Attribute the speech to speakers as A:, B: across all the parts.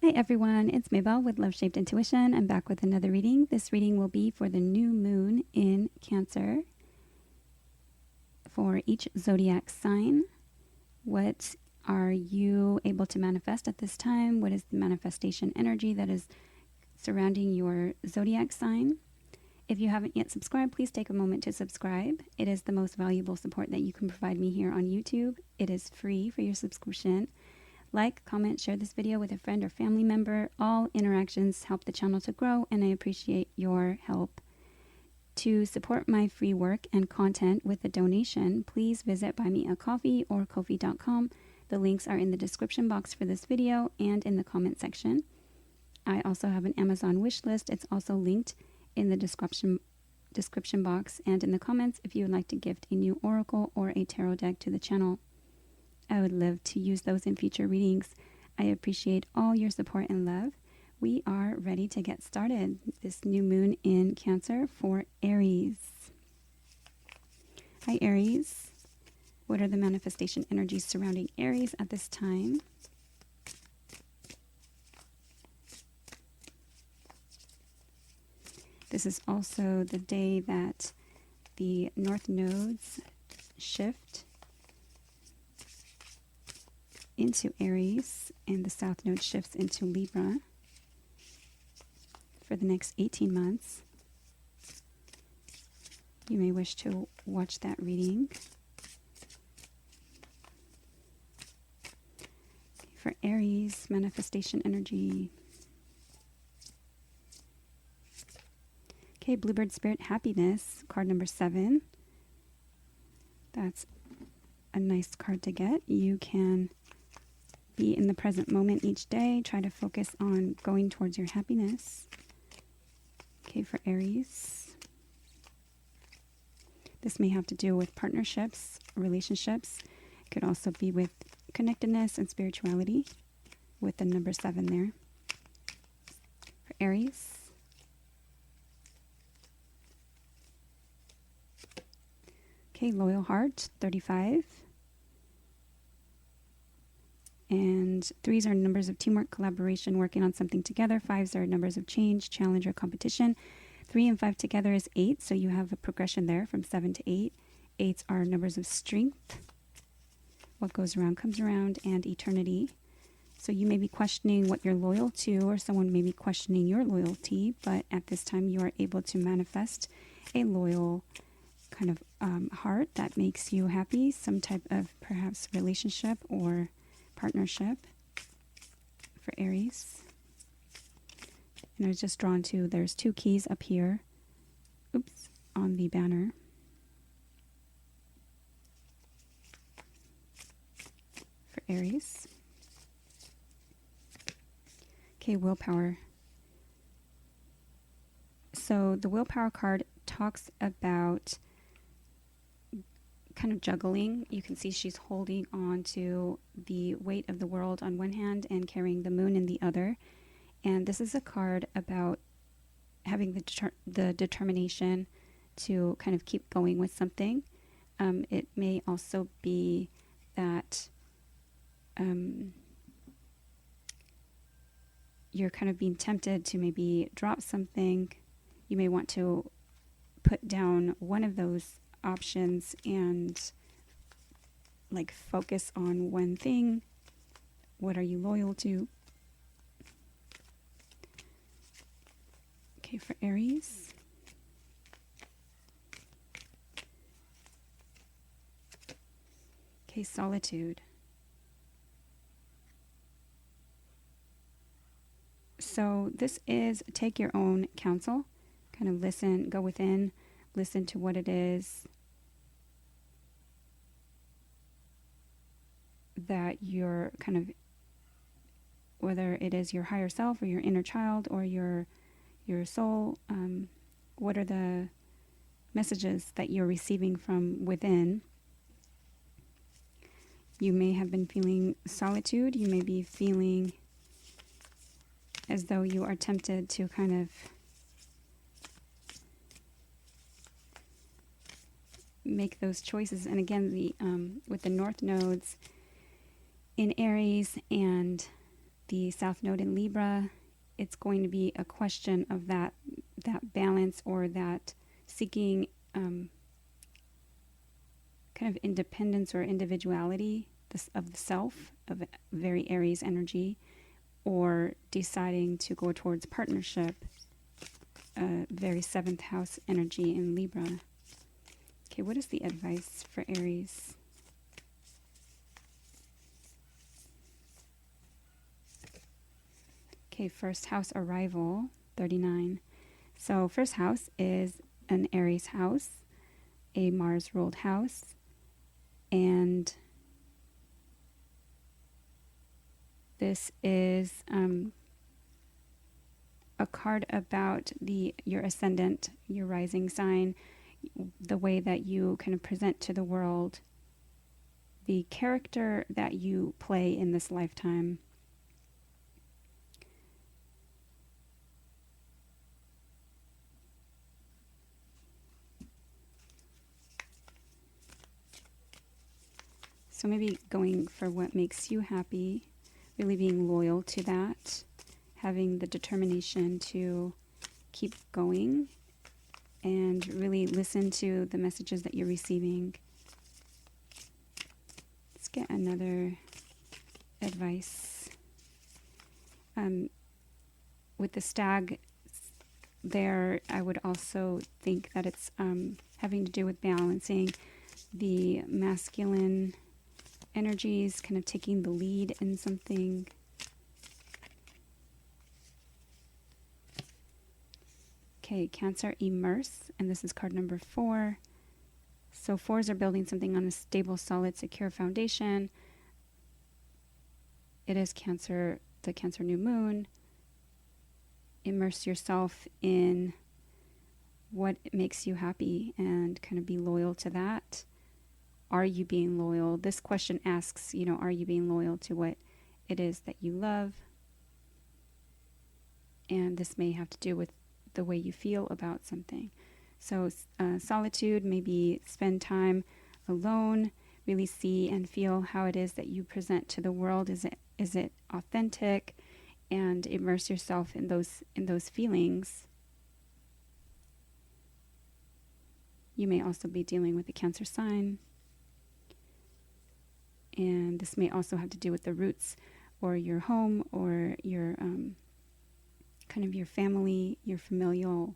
A: Hi everyone, it's Maybell with Love Shaped Intuition. I'm back with another reading. This reading will be for the new moon in Cancer for each zodiac sign. What are you able to manifest at this time? What is the manifestation energy that is surrounding your zodiac sign? If you haven't yet subscribed, please take a moment to subscribe. It is the most valuable support that you can provide me here on YouTube. It is free for your subscription. Like, comment, share this video with a friend or family member. All interactions help the channel to grow, and I appreciate your help. To support my free work and content with a donation, please visit Buy Me a Coffee or Ko-fi.com. The links are in the description box for this video and in the comment section. I also have an Amazon wish list. It's also linked in the description box and in the comments if you would like to gift a new oracle or a tarot deck to the channel. I would love to use those in future readings. I appreciate all your support and love. We are ready to get started. This new moon in Cancer for Aries. Hi Aries. What are the manifestation energies surrounding Aries at this time? This is also the day that the North nodes shift into Aries and the South node shifts into Libra for the next 18 months. You may wish to watch that reading. For Aries, manifestation energy. Okay, Bluebird Spirit Happiness, card number 7. That's a nice card to get. You can be in the present moment each day. Try to focus on going towards your happiness. Okay, for Aries. This may have to do with partnerships, relationships. It could also be with connectedness and spirituality with the number 7 there. For Aries. Okay, Loyal Heart, 35. And 3s are numbers of teamwork, collaboration, working on something together. 5s are numbers of change, challenge, or competition. 3 and 5 together is 8, so you have a progression there from 7 to 8. 8s are numbers of strength. What goes around comes around, and eternity. So you may be questioning what you're loyal to, or someone may be questioning your loyalty, but at this time you are able to manifest a loyal kind of heart that makes you happy, some type of perhaps relationship or partnership for Aries. And I was just drawn to, there's 2 keys up here, on the banner. For Aries. Okay, willpower. So the willpower card talks about kind of juggling. You can see she's holding on to the weight of the world on one hand and carrying the moon in the other. And this is a card about having the determination to kind of keep going with something. It may also be that you're kind of being tempted to maybe drop something. You may want to put down one of those options and like focus on one thing. What are you loyal to? Okay, for Aries. Okay, solitude. So this is take your own counsel. Kind of listen, go within, listen to what it is that you're kind of, whether it is your higher self or your inner child or your soul, what are the messages that you're receiving from within? You may have been feeling solitude. You may be feeling as though you are tempted to kind of make those choices. And again, the with the North nodes in Aries and the South Node in Libra, it's going to be a question of that balance, or that seeking kind of independence or individuality of the self, of very Aries energy, or deciding to go towards partnership, very 7th house energy in Libra. Okay, what is the advice for Aries? Okay, first house arrival, 39. So first house is an Aries house, a Mars ruled house, and this is a card about your ascendant, your rising sign, the way that you kind of present to the world, the character that you play in this lifetime. So maybe going for what makes you happy, really being loyal to that, having the determination to keep going, and really listen to the messages that you're receiving. Let's get another advice. With the stag there, I would also think that it's having to do with balancing the masculine energies, kind of taking the lead in something. Okay, Cancer, immerse, and this is card number 4. So 4s are building something on a stable, solid, secure foundation. It is Cancer, the Cancer new moon. Immerse yourself in what makes you happy and kind of be loyal to that. Are you being loyal? This question asks, are you being loyal to what it is that you love? And this may have to do with the way you feel about something. So solitude, maybe spend time alone, really see and feel how it is that you present to the world. Is it authentic? And immerse yourself in those feelings. You may also be dealing with a Cancer sign. And this may also have to do with the roots, or your home, or your kind of your family, your familial,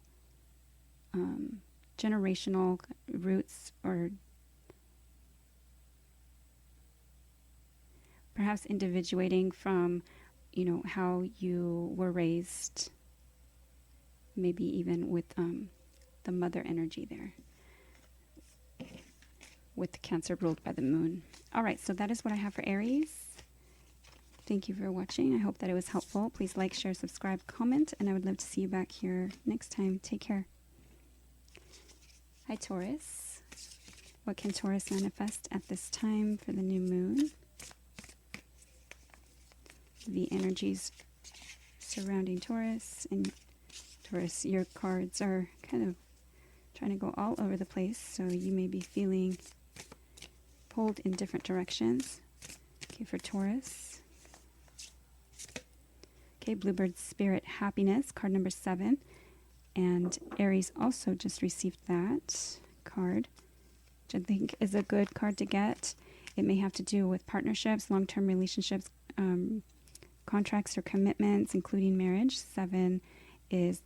A: generational roots, or perhaps individuating from, how you were raised, maybe even with the mother energy there, with the Cancer ruled by the moon. All right, so that is what I have for Aries. Thank you for watching. I hope that it was helpful. Please like, share, subscribe, comment, and I would love to see you back here next time. Take care. Hi, Taurus. What can Taurus manifest at this time for the new moon? The energies surrounding Taurus. And Taurus, your cards are kind of trying to go all over the place, so you may be feeling pulled in different directions. Okay, for Taurus. Okay, Bluebird Spirit Happiness, card number 7. And Aries also just received that card, which I think is a good card to get. It may have to do with partnerships, long-term relationships, contracts or commitments, including marriage. 7 is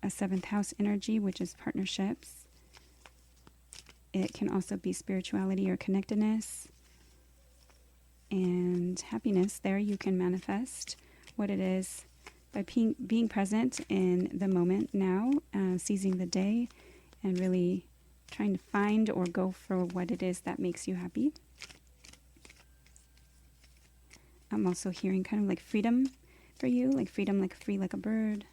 A: a 7th house energy, which is partnerships. It can also be spirituality or connectedness. And happiness, there you can manifest what it is by being present in the moment now, seizing the day, and really trying to find or go for what it is that makes you happy. I'm also hearing kind of like freedom for you, like freedom, like free like a bird.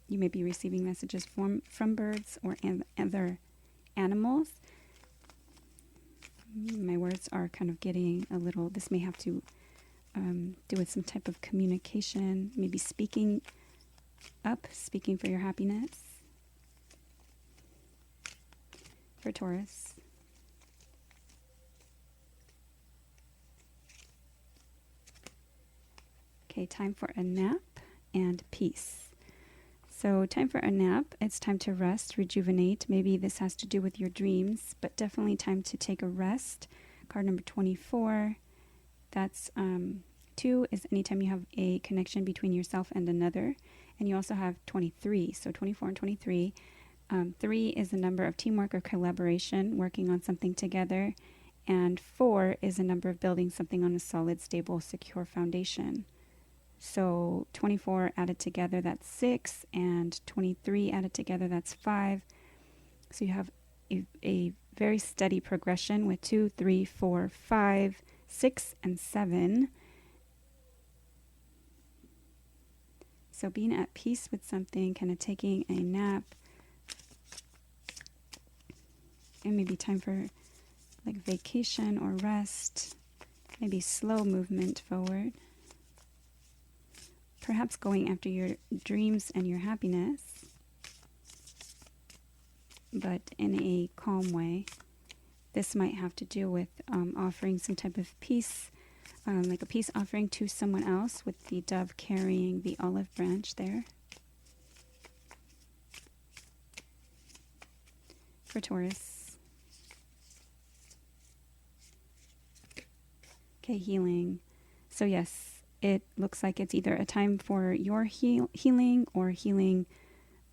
A: You may be receiving messages from birds or other animals. My words are kind of getting a little, this may have to do with some type of communication, maybe speaking for your happiness. For Taurus. Okay, time for a nap and peace. So time for a nap. It's time to rest, rejuvenate. Maybe this has to do with your dreams, but definitely time to take a rest. Card number 24. That's 2 is anytime you have a connection between yourself and another. And you also have 23. So 24 and 23. 3 is a number of teamwork or collaboration, working on something together. And 4 is a number of building something on a solid, stable, secure foundation. So 24 added together, that's 6, and 23 added together, that's 5. So you have a very steady progression with 2, 3, 4, 5, 6, and 7. So being at peace with something, kind of taking a nap, and maybe time for like vacation or rest, maybe slow movement forward. Perhaps going after your dreams and your happiness, but in a calm way. This might have to do with offering some type of peace, like a peace offering to someone else, with the dove carrying the olive branch there. For Taurus. Okay, healing. So yes, it looks like it's either a time for your healing or healing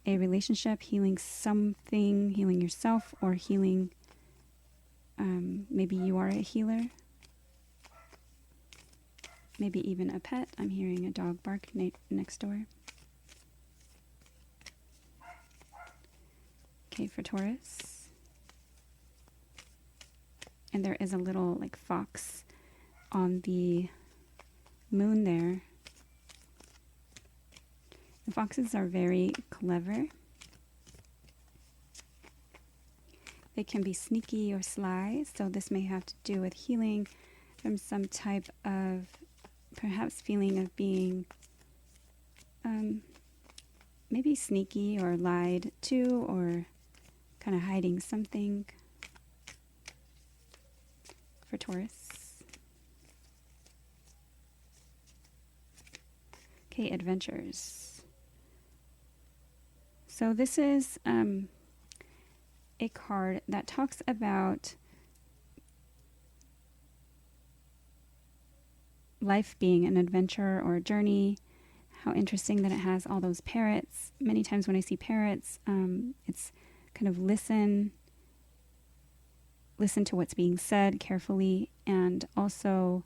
A: a relationship, healing something, healing yourself, or healing, maybe you are a healer. Maybe even a pet. I'm hearing a dog bark next door. Okay, for Taurus. And there is a little like fox on the moon there. The foxes are very clever. They can be sneaky or sly, so this may have to do with healing from some type of perhaps feeling of being maybe sneaky or lied to, or kind of hiding something. For Taurus. Okay, adventures. So this is a card that talks about life being an adventure or a journey. How interesting that it has all those parrots. Many times when I see parrots, it's kind of listen to what's being said carefully, and also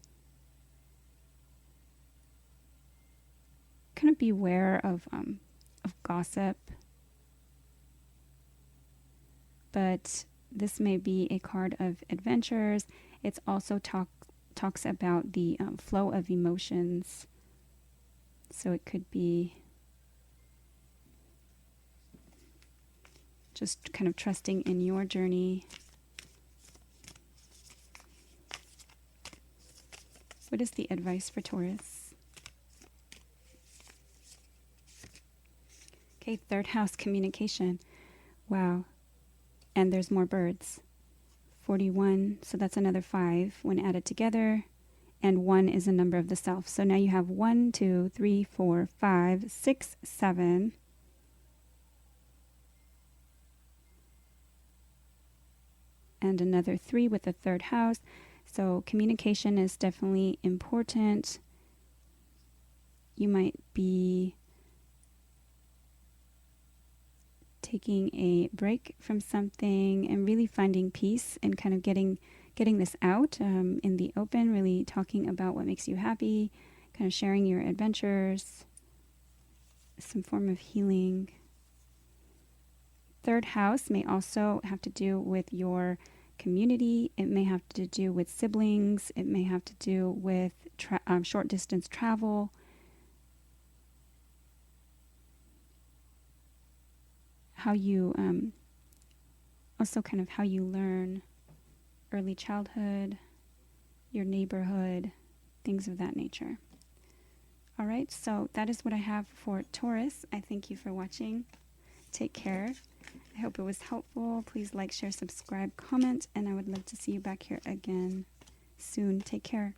A: kind of beware of gossip. But this may be a card of adventures. It's also talks about the flow of emotions. So it could be just kind of trusting in your journey. What is the advice for Taurus? Okay, third house, communication. Wow. And there's more birds. 41, so that's another 5 when added together. And 1 is a number of the self. So now you have 1, 2, 3, 4, 5, 6, 7. And another 3 with the third house. So communication is definitely important. You might be taking a break from something and really finding peace and kind of getting this out in the open, really talking about what makes you happy, kind of sharing your adventures, some form of healing. Third house may also have to do with your community. It may have to do with siblings. It may have to do with short distance travel. How you, also kind of how you learn, early childhood, your neighborhood, things of that nature. All right, so that is what I have for Taurus. I thank you for watching. Take care. I hope it was helpful. Please like, share, subscribe, comment, and I would love to see you back here again soon. Take care.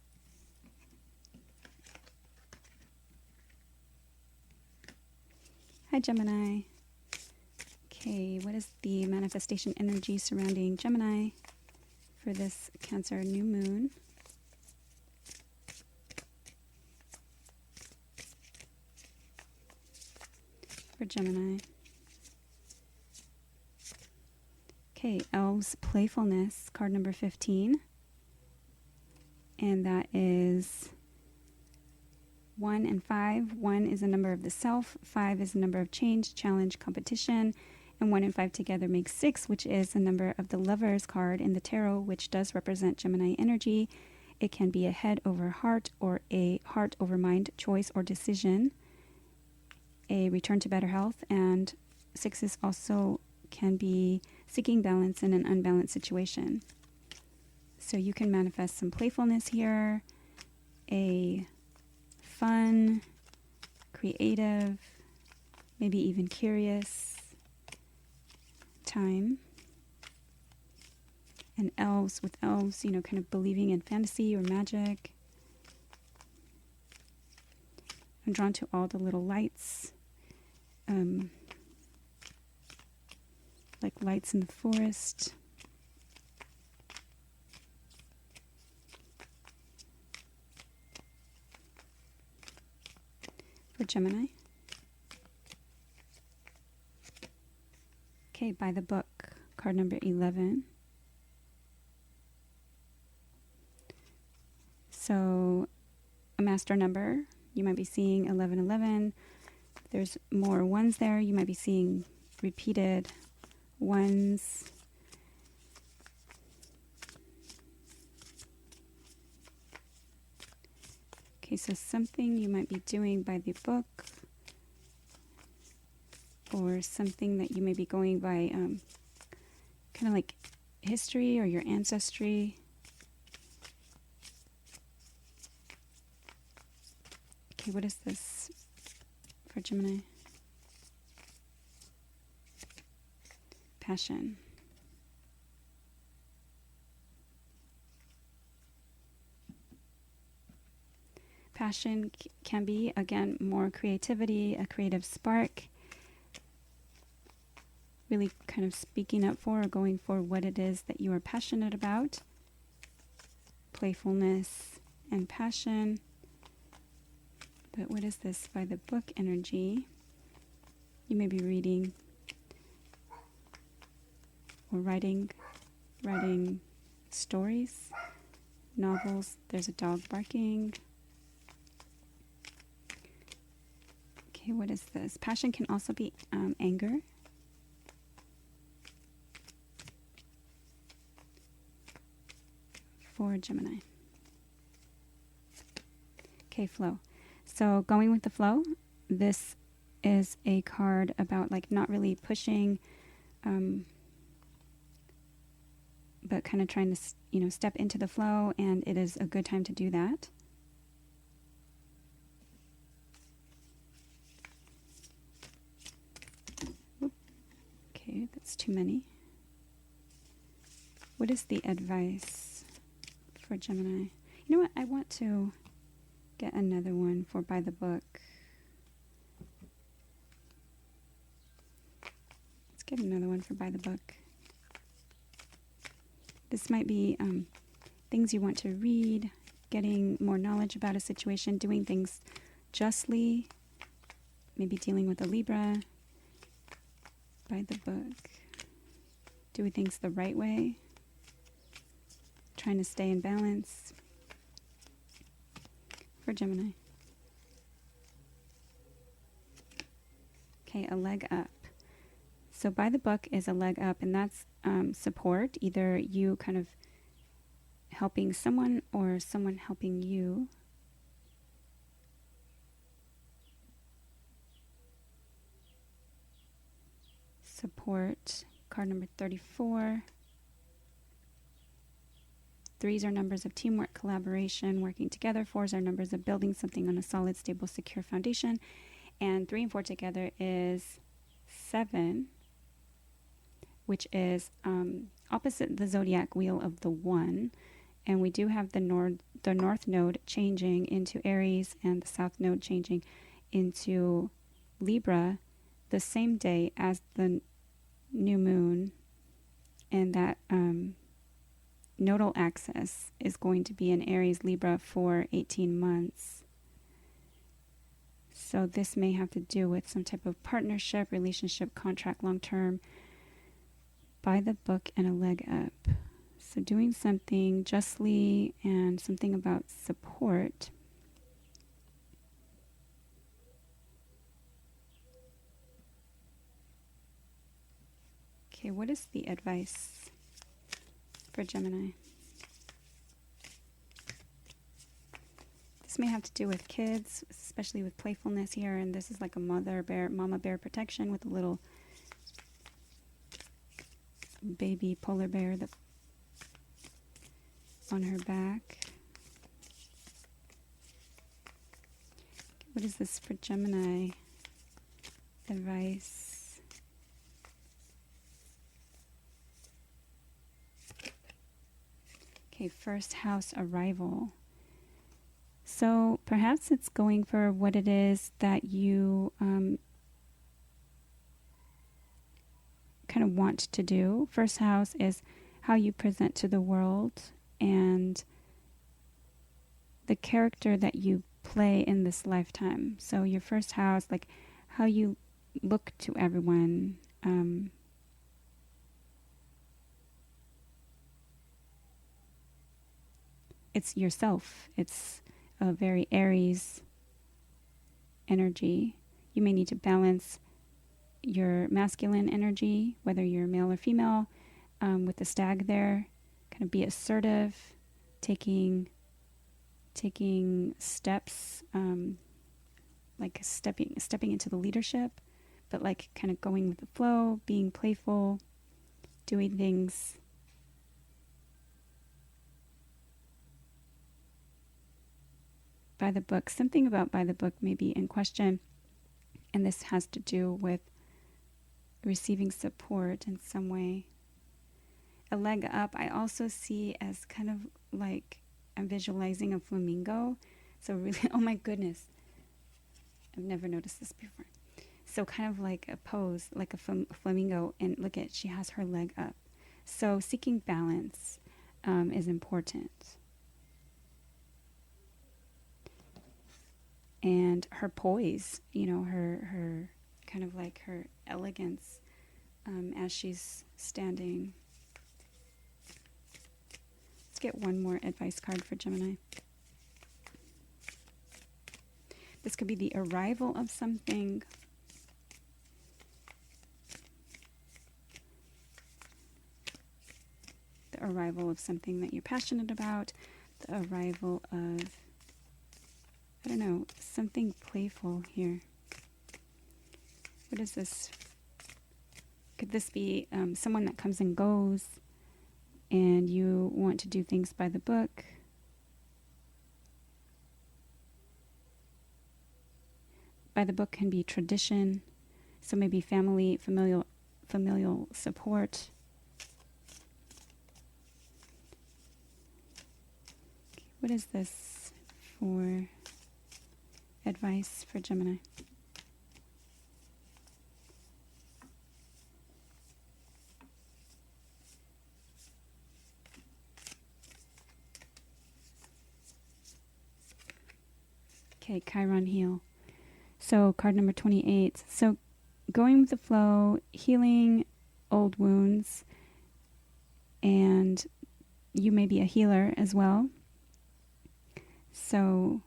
A: Hi, Gemini. Okay, what is the manifestation energy surrounding Gemini for this Cancer new moon? For Gemini. Okay, Elves Playfulness, card number 15. And that is 1 and 5. 1 is a number of the self, 5 is a number of change, challenge, competition, and 1 and 5 together makes 6, which is a number of the Lovers card in the tarot, which does represent Gemini energy. It can be a head over heart or a heart over mind choice or decision, a return to better health, and 6 also can be seeking balance in an unbalanced situation. So you can manifest some playfulness here, a fun, creative, maybe even curious time. And elves, with elves, you know, kind of believing in fantasy or magic. I'm drawn to all the little lights, like lights in the forest. For Gemini. Okay, by the book, card number 11. So, a master number, you might be seeing 1111. There's more ones there. You might be seeing repeated ones. Okay, so something you might be doing by the book, or something that you may be going by kind of like history or your ancestry. Okay, what is this for Gemini? Passion. Passion can be, again, more creativity, a creative spark. Really kind of speaking up for or going for what it is that you are passionate about. Playfulness and passion. But what is this by the book energy? You may be reading or writing stories, novels. There's a dog barking. Okay, what is this? Passion can also be anger. For Gemini. Okay, flow. So going with the flow, this is a card about like not really pushing, but kind of trying to, you know, step into the flow, and it is a good time to do that. Okay, that's too many. What is the advice for Gemini? You know what? I want to get another one for by the book. Let's get another one for by the book. This might be things you want to read, getting more knowledge about a situation, doing things justly, maybe dealing with a Libra. By the book. Doing things the right way. Trying to stay in balance. For Gemini. Okay, a leg up. So by the book is a leg up, and that's support. Either you kind of helping someone or someone helping you. Support, card number 34. 3s are numbers of teamwork, collaboration, working together. 4s are numbers of building something on a solid, stable, secure foundation. And 3 and 4 together is 7, which is opposite the zodiac wheel of the 1. And we do have the north node changing into Aries and the south node changing into Libra. the same day as the new moon, and that nodal axis is going to be in Aries Libra for 18 months. So this may have to do with some type of partnership, relationship, contract, long-term, by the book and a leg up. So doing something justly and something about support. Okay, what is the advice for Gemini? This may have to do with kids, especially with playfulness here, and this is like a mama bear protection with a little baby polar bear that on her back. What is this for Gemini? Advice. Okay, first house arrival. So perhaps it's going for what it is that you kind of want to do. First house is how you present to the world and the character that you play in this lifetime. So your first house, like how you look to everyone. It's yourself. It's a very Aries energy. You may need to balance your masculine energy, whether you're male or female, with the stag there. Kind of be assertive, taking steps, like stepping into the leadership, but like kind of going with the flow, being playful, doing things by the book. Something about by the book may be in question, and this has to do with receiving support in some way. A leg up, I also see as kind of like I'm visualizing a flamingo. So really, oh my goodness, I've never noticed this before. So kind of like a pose, like a flamingo, and look at, she has her leg up. So seeking balance is important. And her poise, you know, her kind of like her elegance as she's standing. Let's get one more advice card for Gemini. This could be the arrival of something. The arrival of something that you're passionate about. The arrival of, I don't know, something playful here. What is this? Could this be someone that comes and goes and you want to do things by the book? By the book can be tradition, so maybe family, familial support. What is this for advice for Gemini? Okay, Chiron heal. So card number 28. So going with the flow, healing old wounds, and you may be a healer as well. So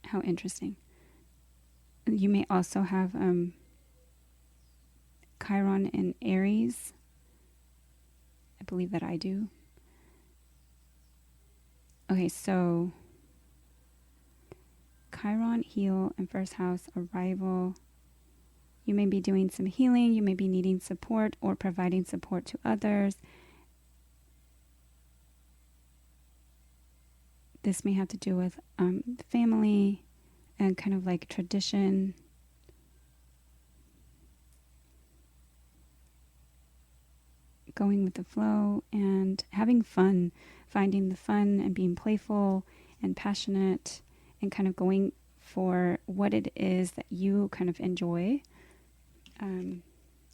A: how interesting. You may also have Chiron and Aries. I believe that I do. Okay, so Chiron, heal, and first house, arrival. You may be doing some healing. You may be needing support or providing support to others. This may have to do with family and kind of like tradition. going with the flow and having fun, finding the fun and being playful and passionate and kind of going for what it is that you kind of enjoy, kind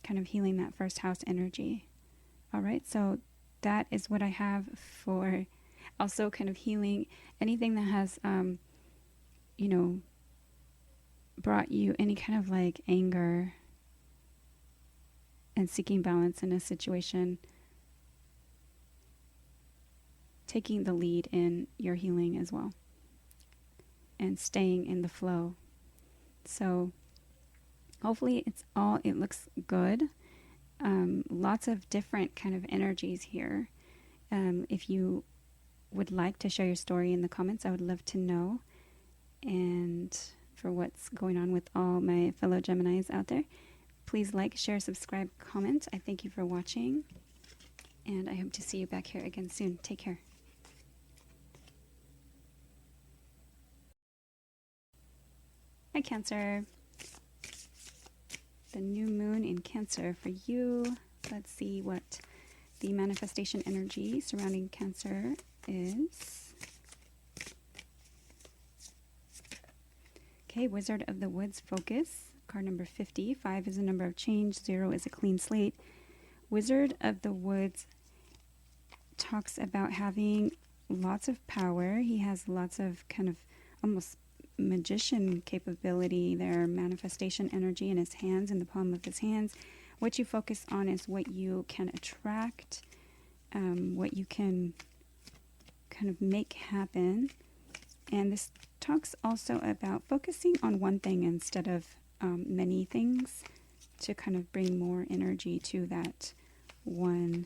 A: of healing that first house energy. All right, so that is what I have for also kind of healing anything that has, you know, brought you any kind of like anger and seeking balance in a situation, taking the lead in your healing as well and staying in the flow. So hopefully it looks good. Lots of different kind of energies here. If you would like to share your story in the comments, I would love to know. And for what's going on with all my fellow Geminis out there, please like, share, subscribe, comment. I thank you for watching, and I hope to see you back here again soon. Take care. Hi, Cancer. The new moon in Cancer for you. Let's see what the manifestation energy surrounding Cancer is. Okay, Wizard of the Woods focus. Card number 50. 5 is a number of change. 0 is a clean slate. Wizard of the Woods talks about having lots of power. He has lots of kind of almost magician capability there, manifestation energy in his hands, in the palm of his hands. What you focus on is what you can attract, what you can kind of make happen. And this talks also about focusing on one thing instead of many things to kind of bring more energy to that one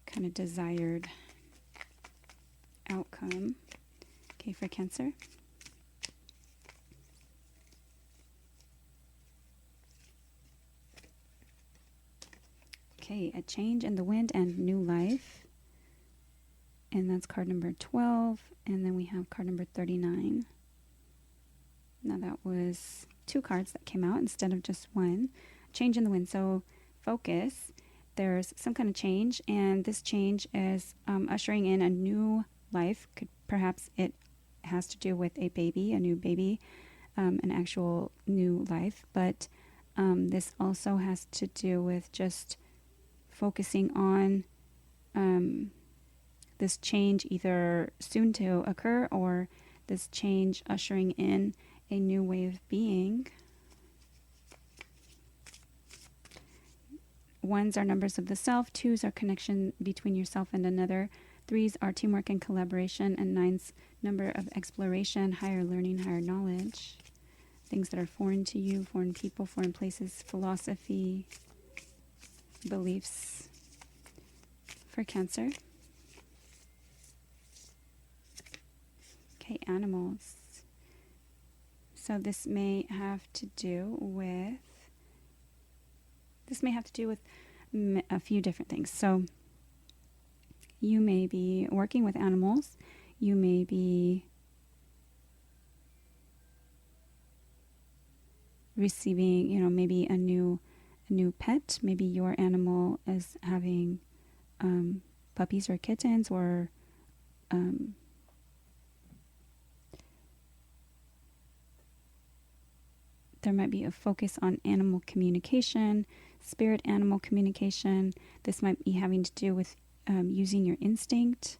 A: kind of desired outcome. Okay, for Cancer. Okay, a change in the wind and new life. And that's card number 12. And then we have card number 39. Now that was 2 cards that came out instead of just one. Change in the wind. So focus. There's some kind of change. And this change is ushering in a new life. Perhaps it has to do with a baby, a new baby, an actual new life. But this also has to do with just focusing on this change either soon to occur or this change ushering in a new way of being. 1s are numbers of the self. 2s are connection between yourself and another. 3s are teamwork and collaboration. And 9s, number of exploration, higher learning, higher knowledge. Things that are foreign to you, foreign people, foreign places, philosophy, beliefs. For Cancer. Okay, animals. So this may have to do with a few different things. So you may be working with animals. You may be receiving, maybe a new pet. Maybe your animal is having puppies or kittens, or there might be a focus on animal communication, spirit animal communication. This might be having to do with using your instinct,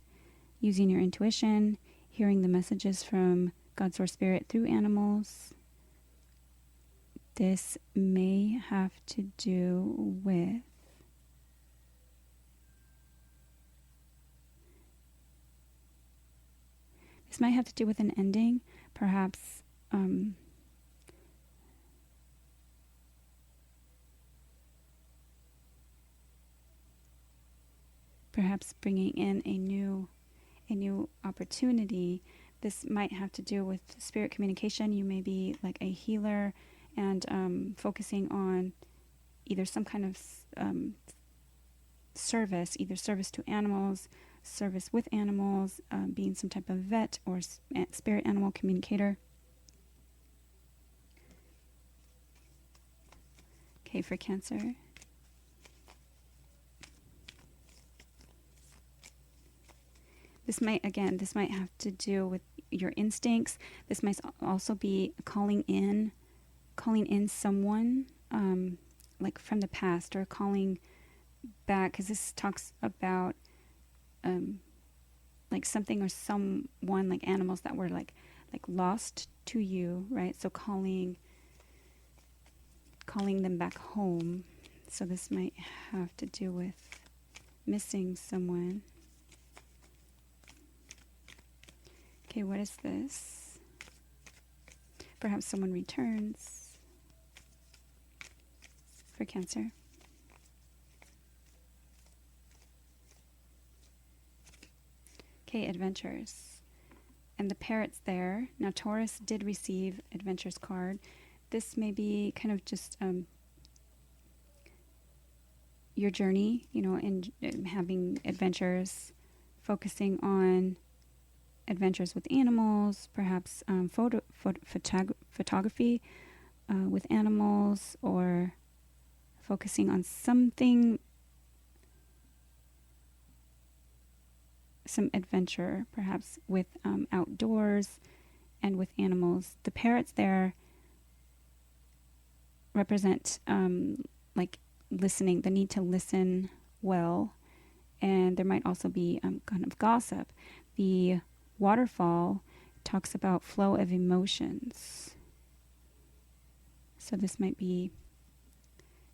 A: using your intuition, hearing the messages from God, Source, Spirit through animals. This may have to do with an ending, perhaps bringing in a new opportunity. This might have to do with spirit communication. You may be like a healer and focusing on either some kind of service, either service to animals, service with animals, being some type of vet or spirit animal communicator. Okay, for Cancer. This might have to do with your instincts. This might also be calling in someone, like from the past, or calling back, because this talks about like something or someone, like animals that were like lost to you, right? So calling them back home. So this might have to do with missing someone. Okay, what is this? Perhaps someone returns for Cancer. Okay, adventures. And the parrot's there. Now, Taurus did receive adventures card. This may be kind of just your journey, you know, in having adventures, focusing on adventures with animals, perhaps photography with animals, or focusing on something, some adventure, perhaps with outdoors and with animals. The parrots there represent like listening, the need to listen well, and there might also be kind of gossip. The waterfall talks about flow of emotions, so this might be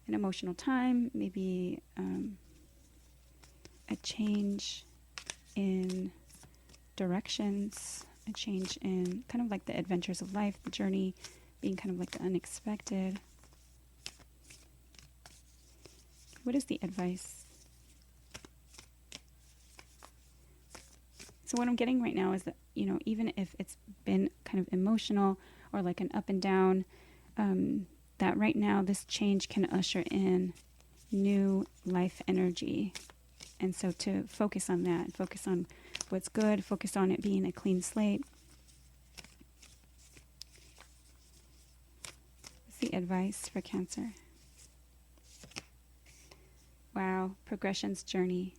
A: an emotional time, maybe a change in directions, a change in kind of like the adventures of life, the journey being kind of like the unexpected. What is the advice? So what I'm getting right now is that, you know, even if it's been kind of emotional or like an up and down, that right now this change can usher in new life energy. And so to focus on that, focus on what's good, focus on it being a clean slate. What's the advice for Cancer? Wow, progression's journey.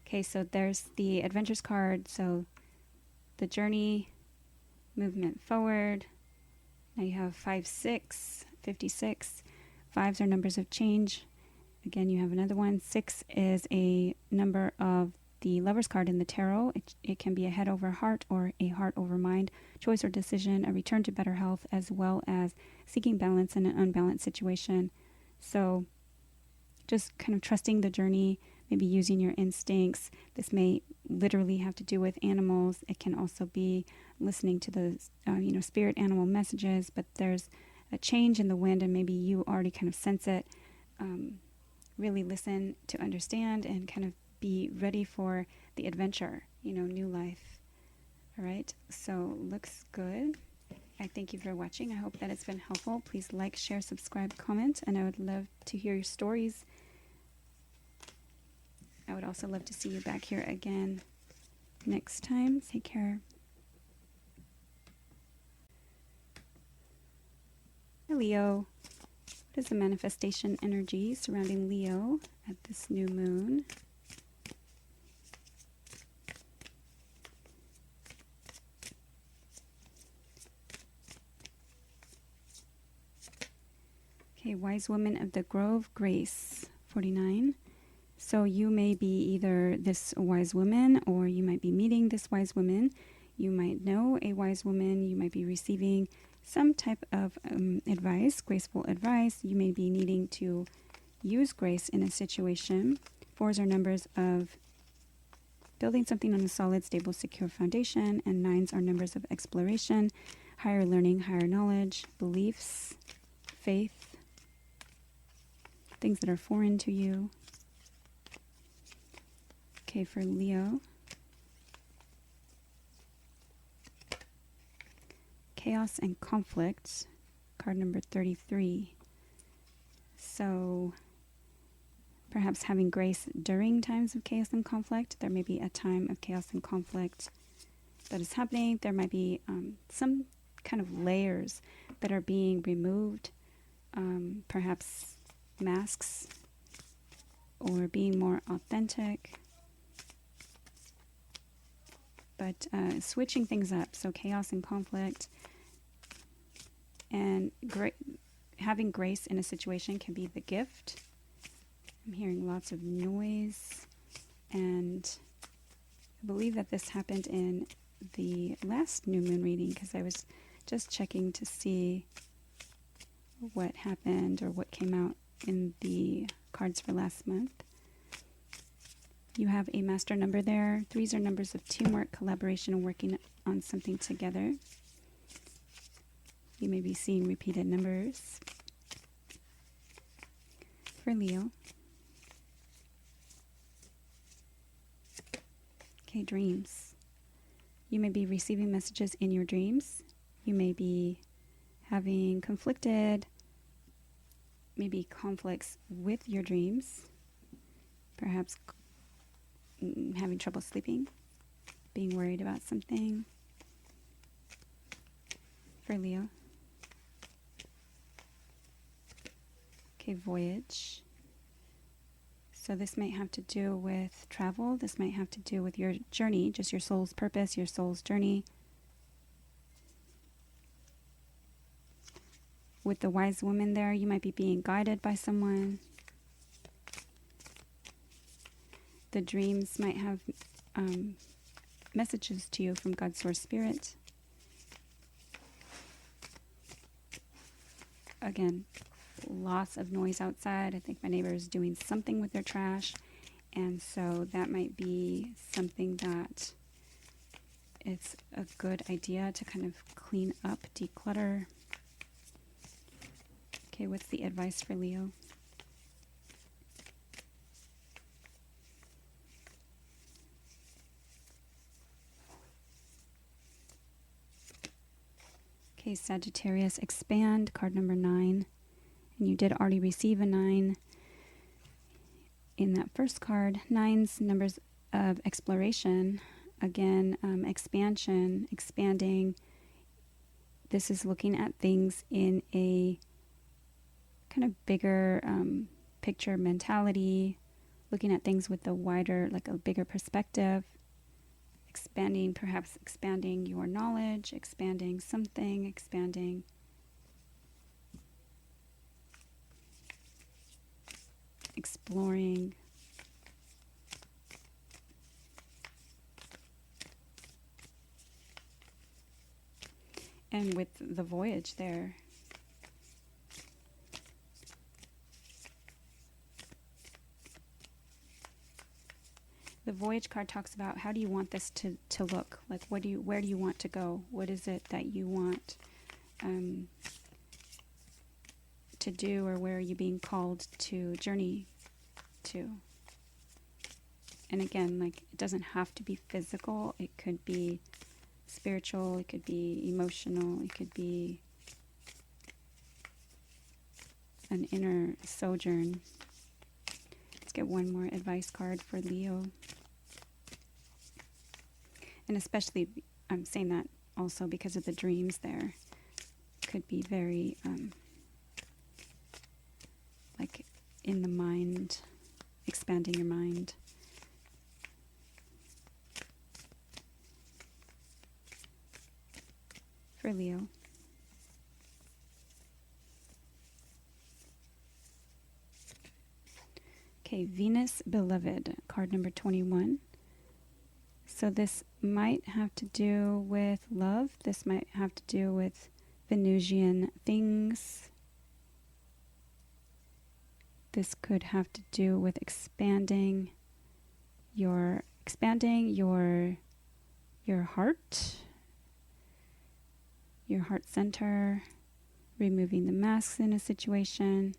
A: Okay, so there's the adventures card. So the journey, movement forward. Now you have 5, 6, 56. 5s are numbers of change. Again, you have another one. 6 is a number of the Lover's card in the tarot. It can be a head over heart or a heart over mind, choice or decision, a return to better health, as well as seeking balance in an unbalanced situation. So just kind of trusting the journey, maybe using your instincts. This may literally have to do with animals. It can also be listening to the spirit animal messages, but there's a change in the wind and maybe you already kind of sense it. Really listen to understand and kind of be ready for the adventure, new life. All right, so looks good. I thank you for watching. I hope that it's been helpful. Please like, share, subscribe, comment, and I would love to hear your stories. I would also love to see you back here again next time. Take care. Hi, Leo. What is the manifestation energy surrounding Leo at this new moon? Okay, Wise Woman of the Grove, Grace, 49. So you may be either this wise woman or you might be meeting this wise woman. You might know a wise woman. You might be receiving some type of advice, graceful advice. You may be needing to use grace in a situation. 4s are numbers of building something on a solid, stable, secure foundation. And 9s are numbers of exploration, higher learning, higher knowledge, beliefs, faith, things that are foreign to you. Okay, for Leo. Chaos and conflict, card number 33. So perhaps having grace during times of chaos and conflict. There may be a time of chaos and conflict that is happening. There might be some kind of layers that are being removed, perhaps masks, or being more authentic. but switching things up. So chaos and conflict, and having grace in a situation can be the gift. I'm hearing lots of noise, and I believe that this happened in the last new moon reading, because I was just checking to see what happened or what came out in the cards for last month. You have a master number there. 3s are numbers of teamwork, collaboration, and working on something together. You may be seeing repeated numbers. For Leo. Okay, dreams. You may be receiving messages in your dreams. You may be having maybe conflicts with your dreams. Perhaps having trouble sleeping, being worried about something. For Leo. Okay, voyage. So this might have to do with travel. This might have to do with your journey, just your soul's purpose, your soul's journey. With the wise woman there, you might be being guided by someone. The dreams might have messages to you from God's source spirit. Again, lots of noise outside. I think my neighbor is doing something with their trash, and so that might be something that it's a good idea to kind of clean up, declutter. Okay, what's the advice for Leo? Okay, Sagittarius, expand, card number 9. And you did already receive a 9 in that first card. 9's numbers of exploration. Again, expansion, expanding. This is looking at things in a kind of bigger picture mentality, looking at things with a wider, like a bigger perspective. Perhaps expanding your knowledge, expanding something, expanding exploring. And with the voyage there, the voyage card talks about how do you want this to look? Like where do you want to go? What is it that you want to do, or where are you being called to journey to? And again, like, it doesn't have to be physical. It could be spiritual. It could be emotional. It could be an inner sojourn. Let's get one more advice card for Leo. And especially, I'm saying that also because of the dreams there. Could be very, like, in the mind, expanding your mind. For Leo. Okay, Venus Beloved, card number 21. So this might have to do with love. This might have to do with Venusian things. This could have to do with expanding your heart, your heart center, removing the masks in a situation.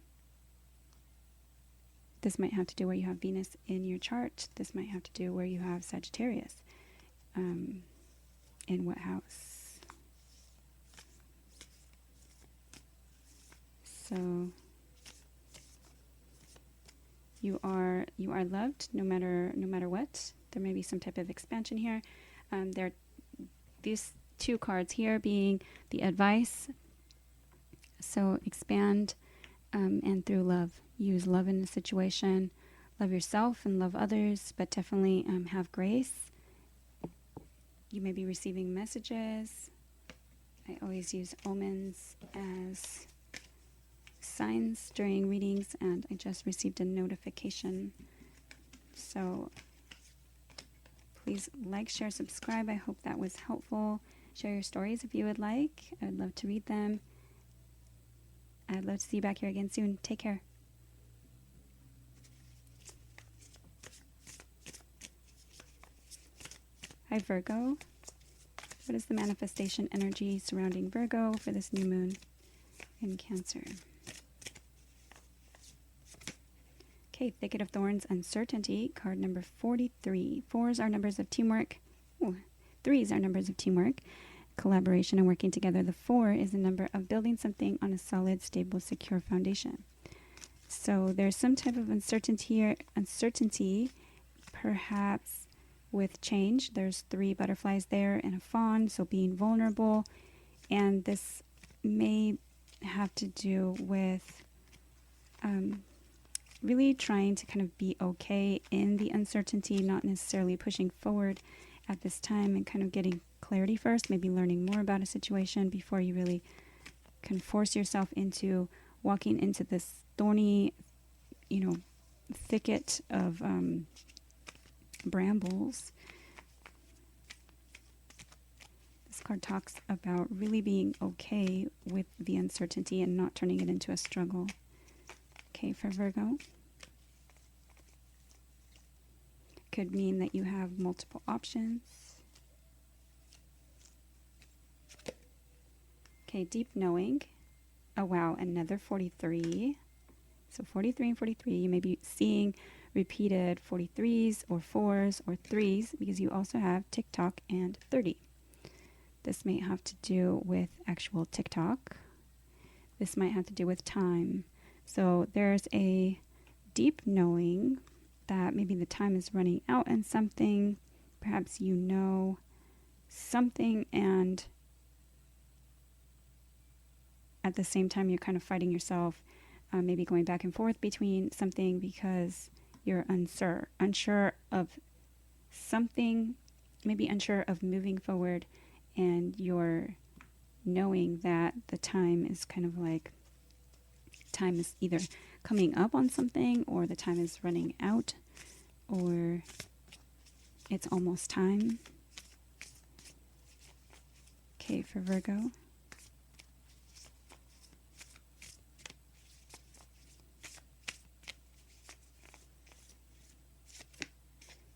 A: This might have to do where you have Venus in your chart. This might have to do where you have Sagittarius. In what house? So you are loved no matter what. There may be some type of expansion here. There, these two cards here being the advice. So expand, and through love. Use love in the situation. Love yourself and love others, but definitely have grace. You may be receiving messages. I always use omens as signs during readings, and I just received a notification. So please like, share, subscribe. I hope that was helpful. Share your stories if you would like. I would love to read them. I'd love to see you back here again soon. Take care. Hi, Virgo. What is the manifestation energy surrounding Virgo for this new moon in Cancer? Okay, Thicket of Thorns, Uncertainty, card number 43. 4s are numbers of teamwork. Ooh, 3s are numbers of teamwork, collaboration, and working together. The 4 is a number of building something on a solid, stable, secure foundation. So there's some type of uncertainty, perhaps with change. There's 3 butterflies there and a fawn, so being vulnerable. And this may have to do with really trying to kind of be okay in the uncertainty, not necessarily pushing forward at this time, and kind of getting clarity first, maybe learning more about a situation before you really can force yourself into walking into this thorny, thicket of brambles. This card talks about really being okay with the uncertainty and not turning it into a struggle. Okay, for Virgo. Could mean that you have multiple options. Okay, deep knowing. Oh wow, another 43. So 43 and 43, you may be seeing repeated 43s or 4s or 3s because you also have TikTok and 30. This may have to do with actual TikTok. This might have to do with time. So there's a deep knowing that maybe the time is running out and something. Perhaps you know something, and at the same time you're kind of fighting yourself, maybe going back and forth between something because you're unsure of something, maybe unsure of moving forward, and you're knowing that the time is kind of like, time is either coming up on something, or the time is running out, or it's almost time. Okay, for Virgo.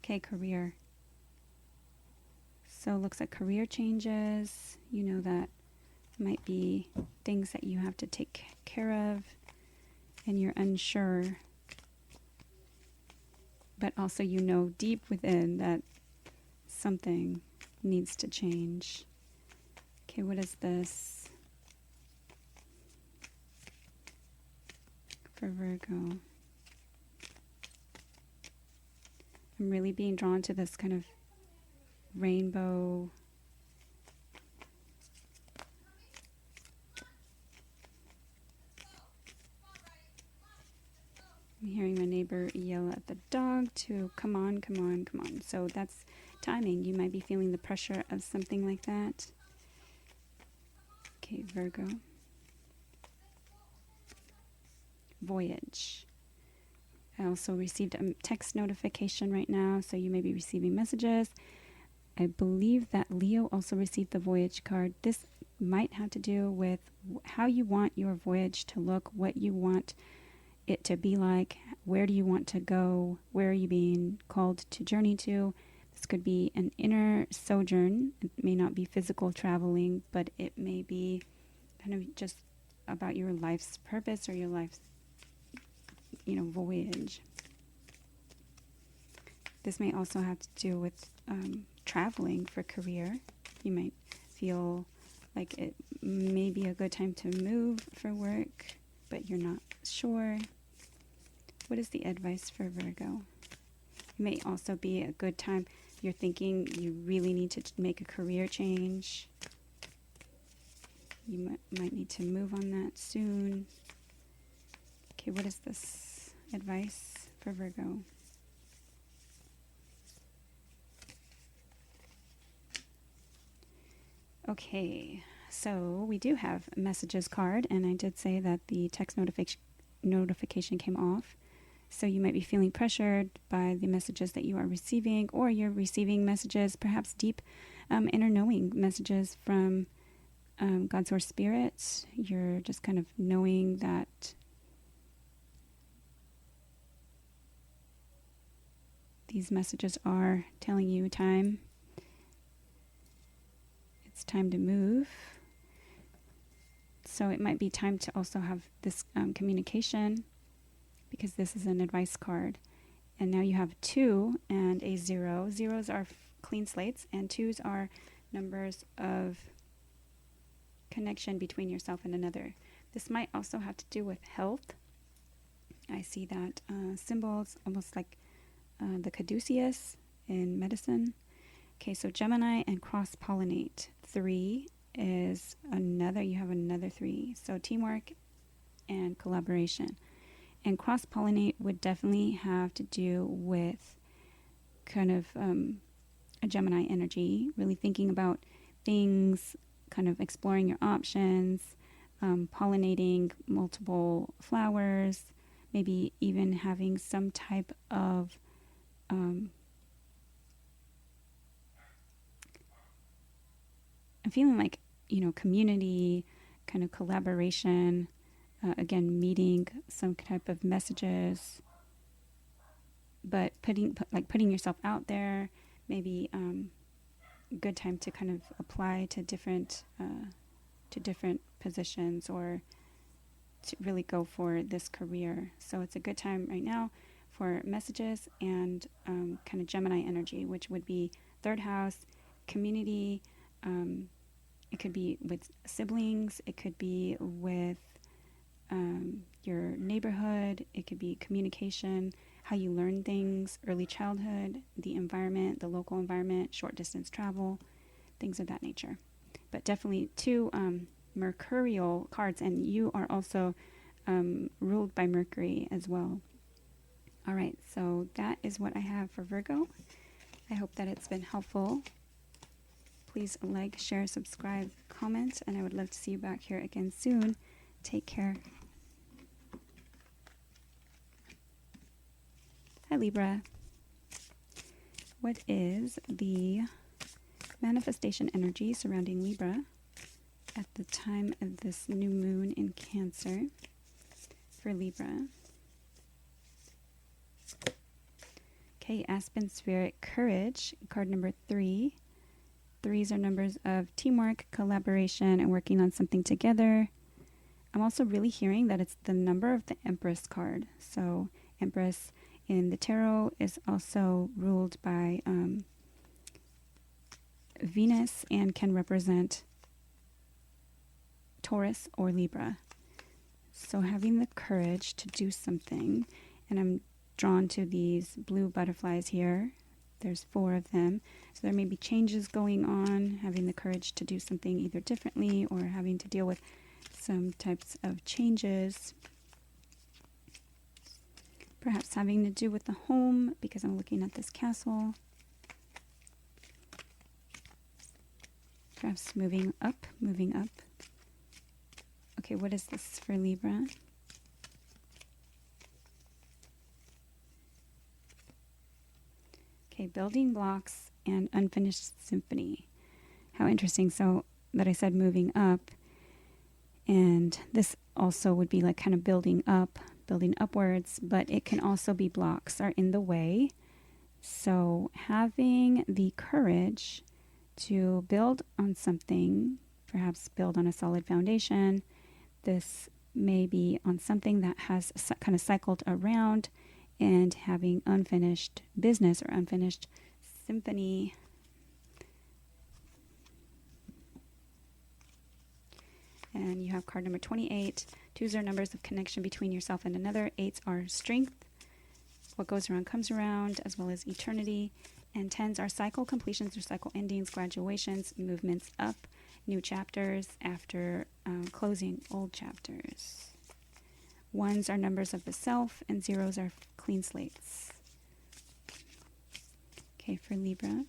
A: Okay, career. So it looks like career changes. You know that might be things that you have to take care of, and you're unsure. But also you know deep within that something needs to change. Okay, what is this for Virgo? I'm really being drawn to this kind of rainbow. I'm hearing my neighbor yell at the dog to come on, come on, come on. So that's timing. You might be feeling the pressure of something like that. Okay, Virgo. Voyage. I also received a text notification right now, so you may be receiving messages. I believe that Leo also received the voyage card. This might have to do with how you want your voyage to look, what you want it to be like, where do you want to go, where are you being called to journey to. This could be an inner sojourn. It may not be physical traveling, but it may be kind of just about your life's purpose or your life's voyage. This may also have to do with traveling for career. You might feel like it may be a good time to move for work, but you're not sure. What is the advice for Virgo? It may also be a good time. You're thinking you really need to make a career change. You might need to move on that soon. Okay, what is this advice for Virgo? Okay, so we do have a messages card, and I did say that the text notification came off. So you might be feeling pressured by the messages that you are receiving, or you're receiving messages, perhaps deep inner knowing messages from God's Source Spirit. You're just kind of knowing that these messages are telling you it's time to move. So it might be time to also have this communication, because this is an advice card. And now you have 2 and a 0. Zeros are clean slates, and 2s are numbers of connection between yourself and another. This might also have to do with health. I see that symbols almost like the caduceus in medicine. Okay, so Gemini and cross-pollinate. 3 is you have another 3. So teamwork and collaboration. And cross-pollinate would definitely have to do with kind of a Gemini energy, really thinking about things, kind of exploring your options, pollinating multiple flowers, maybe even having some type of I'm feeling like, community, kind of collaboration, again, meeting some type of messages, but putting yourself out there, maybe good time to kind of apply to different positions, or to really go for this career. So it's a good time right now for messages and kind of Gemini energy, which would be 3rd house, community. It could be with siblings. It could be with your neighborhood. It could be communication, how you learn things, early childhood, the environment, the local environment, short distance travel, things of that nature. But definitely 2 mercurial cards, and you are also ruled by Mercury as well. All right, so that is what I have for Virgo. I hope that it's been helpful. Please like, share, subscribe, comment, and I would love to see you back here again soon. Take care. Hi, Libra. What is the manifestation energy surrounding Libra at the time of this new moon in Cancer for Libra? Okay, Aspen Spirit, Courage, card number 3. 3s are numbers of teamwork, collaboration, and working on something together. I'm also really hearing that it's the number of the Empress card. So Empress in the tarot is also ruled by Venus and can represent Taurus or Libra. So having the courage to do something, and I'm drawn to these blue butterflies here. There's 4 of them. So there may be changes going on, having the courage to do something either differently or having to deal with some types of changes. Perhaps having to do with the home, because I'm looking at this castle. Perhaps moving up. Okay, what is this for Libra? Okay, building blocks and unfinished symphony. How interesting. So that I said moving up. And this also would be like kind of building upwards, but it can also be blocks are in the way. So having the courage to build on something, perhaps build on a solid foundation. This may be on something that has kind of cycled around, and having unfinished business or unfinished symphony. And you have card number 28. 2s are numbers of connection between yourself and another. 8s are strength. What goes around comes around, as well as eternity. And 10s are cycle completions or cycle endings, graduations, movements up, new chapters after closing old chapters. 1s are numbers of the self, and 0s are clean slates. Okay, for Libra.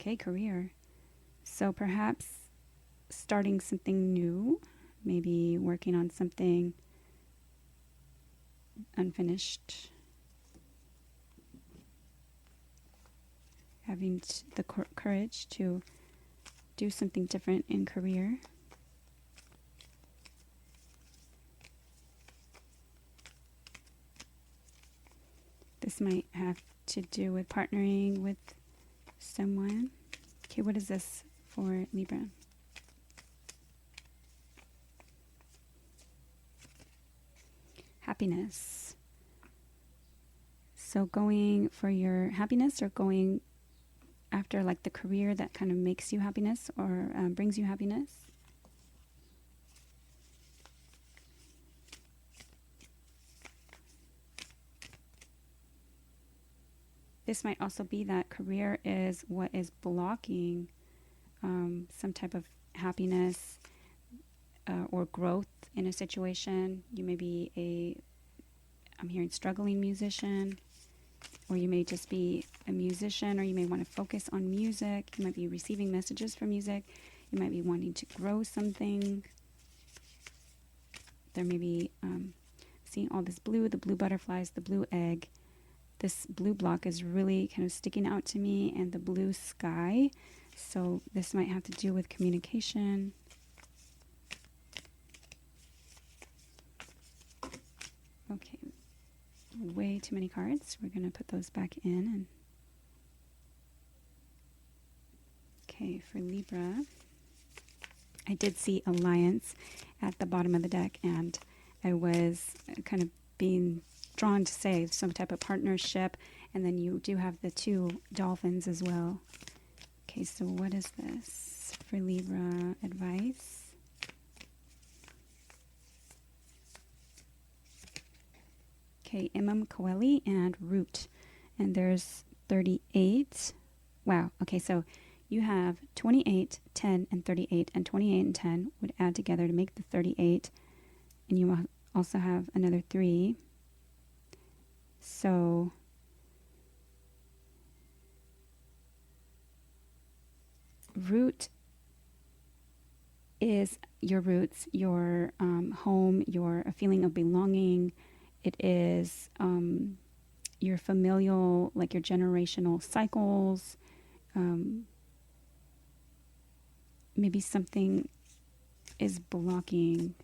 A: Okay, career. So perhaps starting something new, maybe working on something unfinished, having the courage to do something different in career. This might have to do with partnering with someone. Okay, what is this for Libra? Happiness. So going for your happiness, or going after like the career that kind of makes you happiness, or brings you happiness. This might also be that career is what is blocking some type of happiness or growth in a situation. You may be I'm hearing struggling musician, or you may just be a musician, or you may want to focus on music. You might be receiving messages from music. You might be wanting to grow something. There may be seeing all this blue, the blue butterflies, the blue egg. This blue block is really kind of sticking out to me, and the blue sky. So this might have to do with communication. Okay, way too many cards. We're going to put those back in. Okay, for Libra, I did see Alliance at the bottom of the deck, and I was kind of being drawn to say some type of partnership, and then you do have the two dolphins as well. Okay, so what is this for Libra advice? Okay, Imam Coeli and Root, and there's 38. Wow, okay, so you have 28, 10, and 38, and 28 and 10 would add together to make the 38, and you also have another 3. So root is your roots, your home, your a feeling of belonging. It is your familial, like your generational cycles. Maybe something is blocking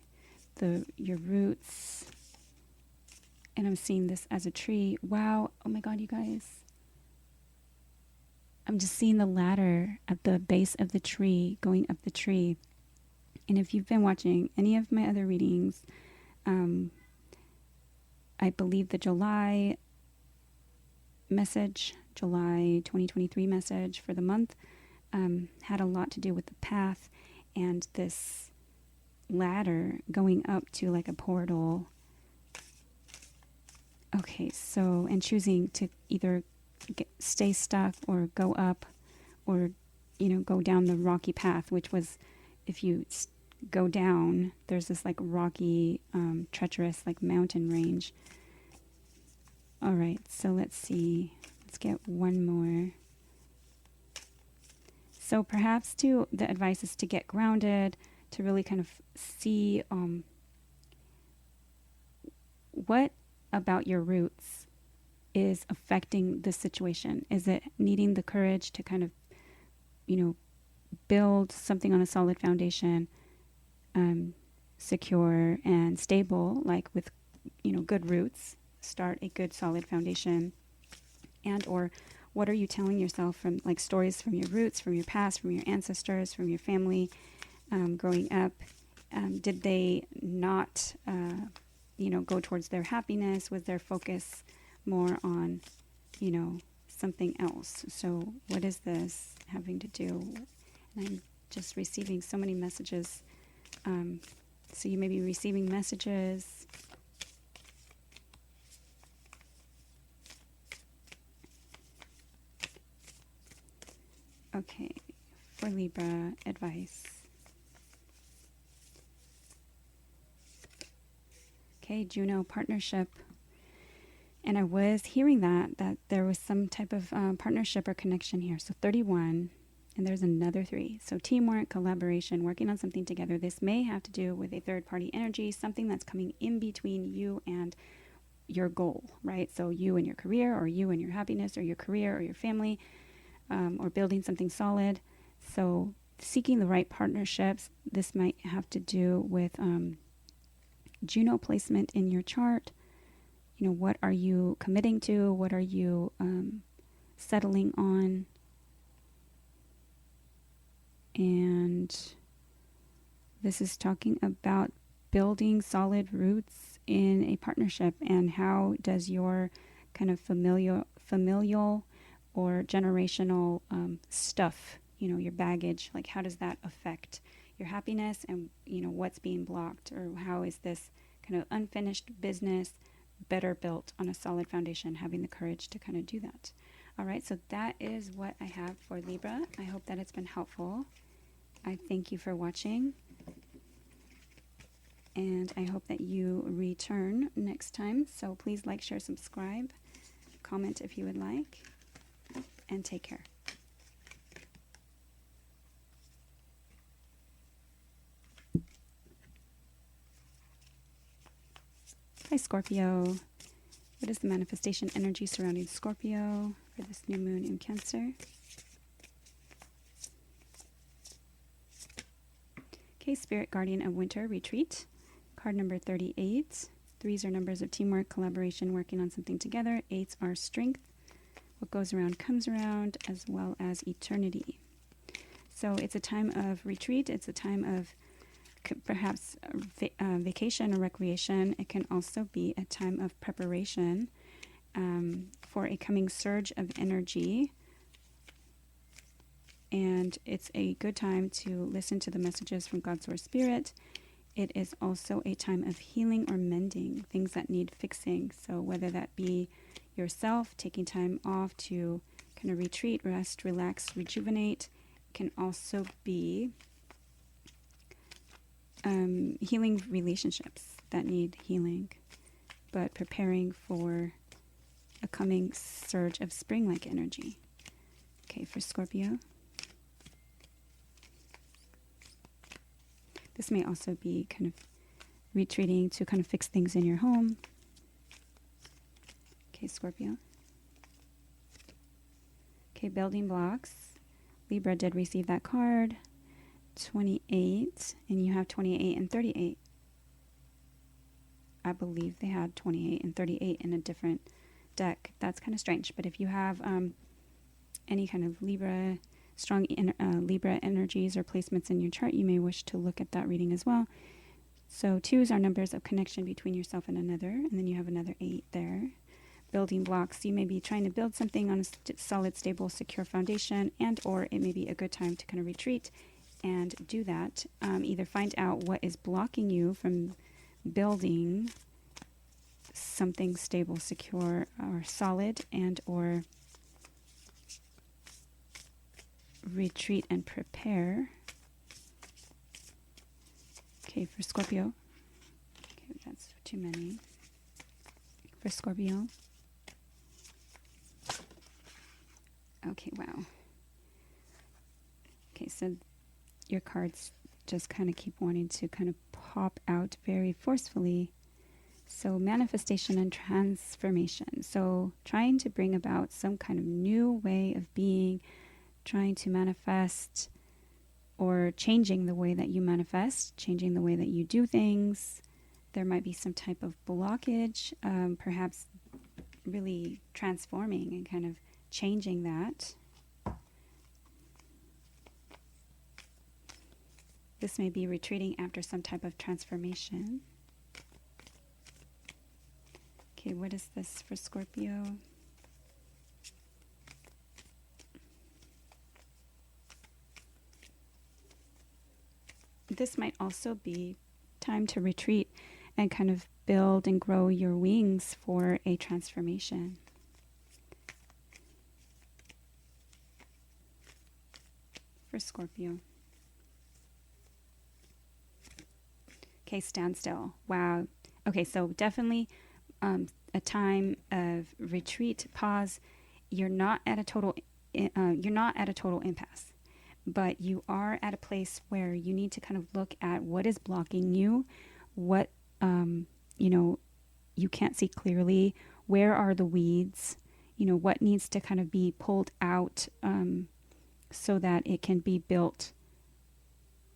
A: your roots. And I'm seeing this as a tree. Wow. Oh my God, you guys. I'm just seeing the ladder at the base of the tree, going up the tree. And if you've been watching any of my other readings, I believe the July message, July 2023 message for the month, had a lot to do with the path and this ladder going up to like a portal. Okay, so, and choosing to either stay stuck or go up, or, go down the rocky path, which was, if you go down, there's this like rocky, treacherous like mountain range. All right, so let's see. Let's get one more. So perhaps the advice is to get grounded, to really kind of see what about your roots is affecting the situation. Is it needing the courage to kind of, build something on a solid foundation, secure and stable, like with, good roots, start a good solid foundation? And or what are you telling yourself from like stories from your roots, from your past, from your ancestors, from your family, growing up? Did they not, go towards their happiness? Was their focus more on, something else? So what is this having to do? And I'm just receiving so many messages. So you may be receiving messages. Okay, for Libra advice. Okay, Juno partnership. And I was hearing that there was some type of partnership or connection here. So 31, And there's another 3. So teamwork, collaboration, working on something together. This may have to do with a third party energy, something that's coming in between you and your goal, right? So you and your career, or you and your happiness, or your career, or your family, or building something solid. So seeking the right partnerships. This might have to do with Juno placement in your chart. You know, what are you committing to? What are you settling on? And this is talking about building solid roots in a partnership, and how does your kind of familial or generational stuff, you know, your baggage, like how does that affect your happiness, and you know, what's being blocked, or how is this kind of unfinished business better built on a solid foundation, having the courage to kind of do that. All right, so that is what I have for Libra. I hope that it's been helpful. I thank you for watching, and I hope that you return next time. So please like, share, subscribe, comment if you would like, and take care. Hi, Scorpio. What is the manifestation energy surrounding Scorpio for this new moon in Cancer? Okay, Spirit Guardian of Winter Retreat. Card number 38. 3s are numbers of teamwork, collaboration, working on something together. 8s are strength. What goes around comes around, as well as eternity. So it's a time of retreat. It's a time of perhaps vacation or recreation. It can also be a time of preparation for a coming surge of energy. And it's a good time to listen to the messages from God's Source Spirit. It is also a time of healing or mending, things that need fixing. So whether that be yourself taking time off to kind of retreat, rest, relax, rejuvenate, it can also be healing relationships that need healing, but preparing for a coming surge of spring-like energy. Okay, for Scorpio. This may also be kind of retreating to kind of fix things in your home. Okay, Scorpio. Okay, building blocks. Libra did receive that card. 28, and you have 28 and 38. I believe they had 28 and 38 in a different deck. That's kind of strange, but if you have any kind of Libra, strong Libra energies or placements in your chart, you may wish to look at that reading as well. So 2s are numbers of connection between yourself and another, and then you have another 8 there. Building blocks, you may be trying to build something on a solid, stable, secure foundation, and or it may be a good time to kind of retreat and do that. Either find out what is blocking you from building something stable, secure, or solid, and or retreat and prepare. Okay, for Scorpio. Okay, that's too many. For Scorpio. Okay, wow. Okay, so your cards just kind of keep wanting to kind of pop out very forcefully. So manifestation and transformation. So trying to bring about some kind of new way of being, trying to manifest or changing the way that you manifest, changing the way that you do things. There might be some type of blockage, perhaps really transforming and kind of changing that. This may be retreating after some type of transformation. Okay, what is this for Scorpio? This might also be time to retreat and kind of build and grow your wings for a transformation. For Scorpio. Okay, standstill. Wow. Okay, so definitely a time of retreat, pause. You're not at a total impasse. but you are at a place where you need to kind of look at what is blocking you, what, you know, you can't see clearly, where are the weeds, you know, what needs to kind of be pulled out so that it can be built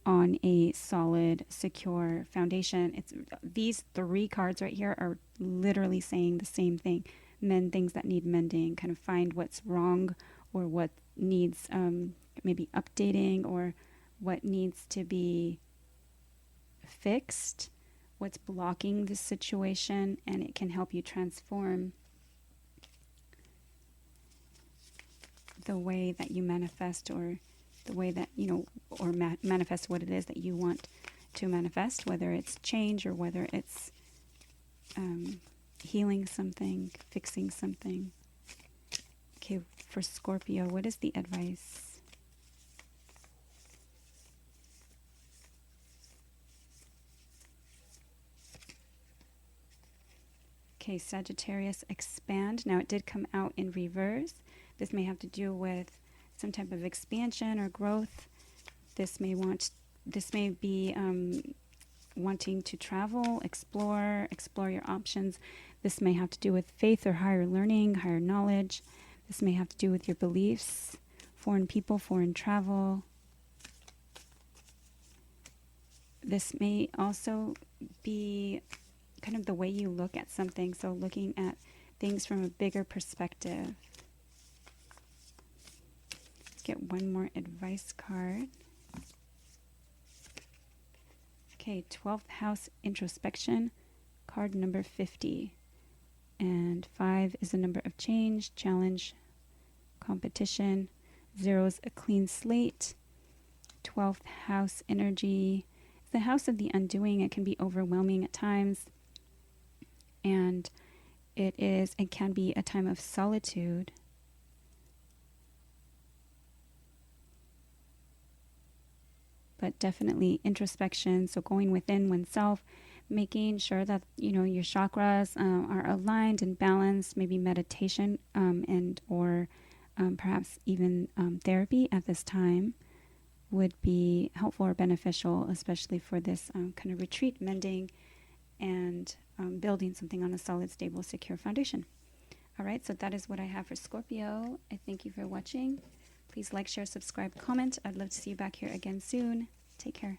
A: on a solid, secure foundation. It's these three cards right here are literally saying the same thing. Mend things that need mending, kind of find what's wrong or what needs maybe updating or what needs to be fixed, what's blocking the situation, and it can help you transform the way that you manifest, or the way that, you know, or manifest what it is that you want to manifest, whether it's change or whether it's healing something, fixing something. Okay, for Scorpio, what is the advice? Okay, Sagittarius, expand. Now it did come out in reverse. This may have to do with some type of expansion or growth. This may be wanting to travel, explore your options. This may have to do with faith or higher learning, higher knowledge. This may have to do with your beliefs, foreign people, foreign travel. This may also be kind of the way you look at something, so looking at things from a bigger perspective. Let's get one more advice card. Okay, 12th house introspection, card number 50. And 5 is a number of change, challenge, competition. 0 is a clean slate. 12th house energy is the house of the undoing. It can be overwhelming at times. And it can be a time of solitude. But definitely introspection, so going within oneself, making sure that, you know, your chakras are aligned and balanced, maybe meditation and or perhaps even therapy at this time would be helpful or beneficial, especially for this kind of retreat, mending, and building something on a solid, stable, secure foundation. All right, so that is what I have for Scorpio. I thank you for watching. Please like, share, subscribe, comment. I'd love to see you back here again soon. Take care.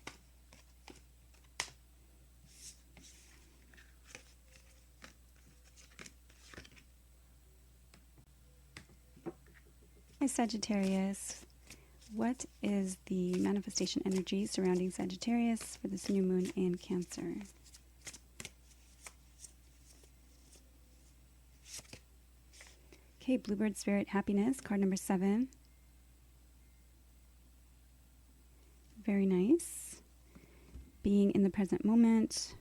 A: Hi, Sagittarius. What is the manifestation energy surrounding Sagittarius for this new moon in Cancer? Okay, Bluebird Spirit Happiness, card number 7. Very nice. Being in the present moment.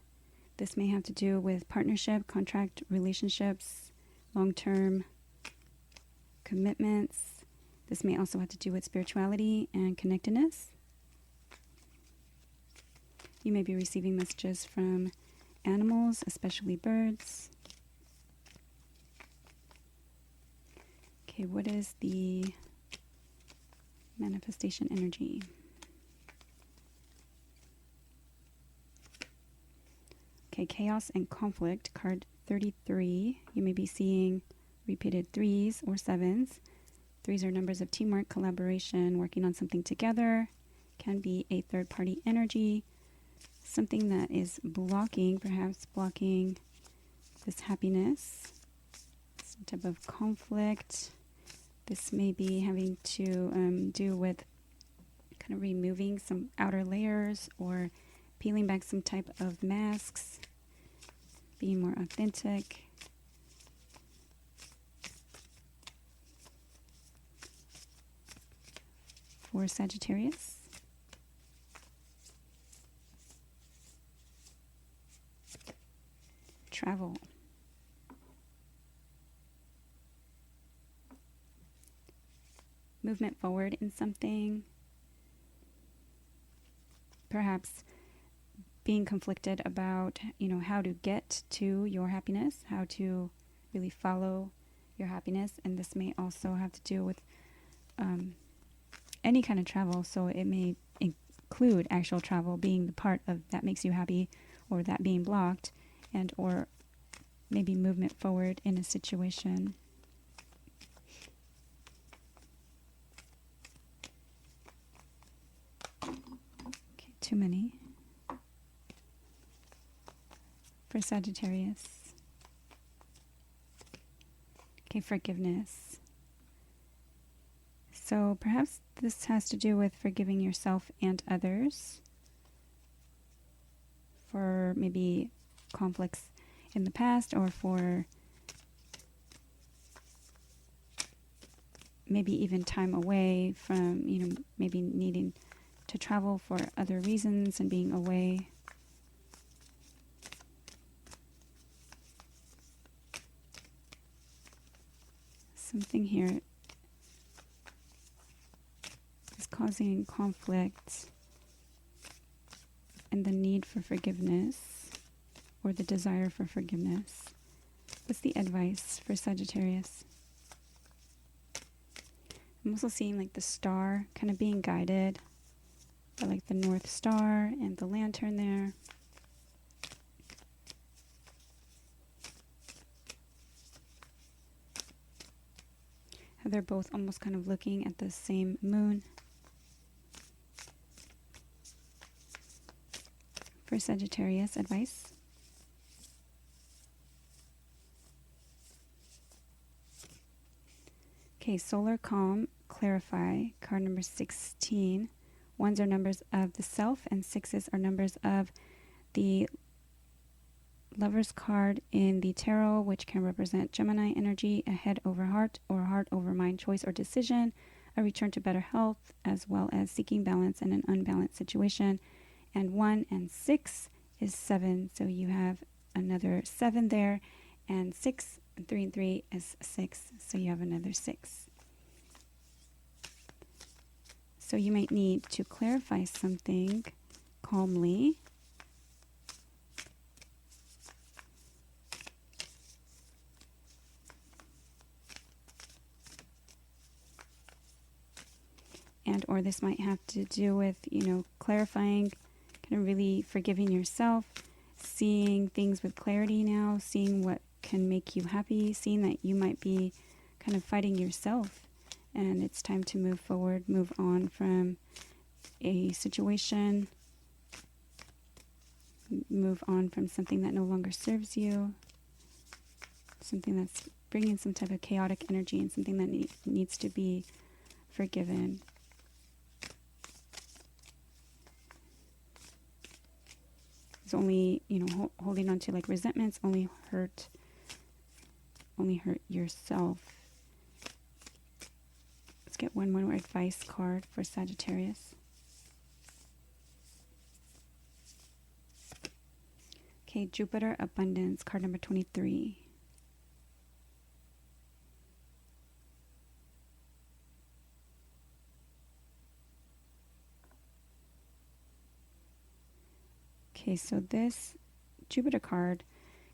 A: This may have to do with partnership, contract, relationships, long-term commitments. This may also have to do with spirituality and connectedness. You may be receiving messages from animals, especially birds. Okay, what is the manifestation energy? Okay, chaos and conflict, card 33. You may be seeing repeated 3s or 7s. 3s are numbers of teamwork, collaboration, working on something together. Can be a third-party energy, something that is perhaps blocking this happiness, some type of conflict. This may be having to do with kind of removing some outer layers or peeling back some type of masks, being more authentic. For Sagittarius, travel. Movement forward in something. Perhaps being conflicted about, you know, how to get to your happiness, how to really follow your happiness. And this may also have to do with any kind of travel. So it may include actual travel being the part of that makes you happy, or that being blocked, and or maybe movement forward in a situation. Okay, too many. For Sagittarius. Okay, forgiveness. So perhaps this has to do with forgiving yourself and others for maybe conflicts in the past, or for maybe even time away from, maybe needing to travel for other reasons and being away. Something here is causing conflict, and the need for forgiveness, or the desire for forgiveness. What's the advice for Sagittarius? I'm also seeing like the star kind of being guided by like the North Star and the lantern there. How they're both almost kind of looking at the same moon. For Sagittarius, advice. Okay, solar calm, clarify, card number 16. Ones are numbers of the self, and sixes are numbers of the Lover's card in the tarot, which can represent Gemini energy, a head over heart or heart over mind choice or decision, a return to better health, as well as seeking balance in an unbalanced situation. And 1 and 6 is 7, so you have another 7 there, and 6 and 3 and 3 is 6, so you have another 6. So you might need to clarify something calmly. And or this might have to do with, clarifying, kind of really forgiving yourself, seeing things with clarity now, seeing what can make you happy, seeing that you might be kind of fighting yourself. And it's time to move forward, move on from a situation, move on from something that no longer serves you, something that's bringing some type of chaotic energy, and something that needs to be forgiven. It's only, holding on to like resentments only hurt yourself. Let's get one more advice card for Sagittarius. Okay, Jupiter Abundance, card number 23. Okay, so this Jupiter card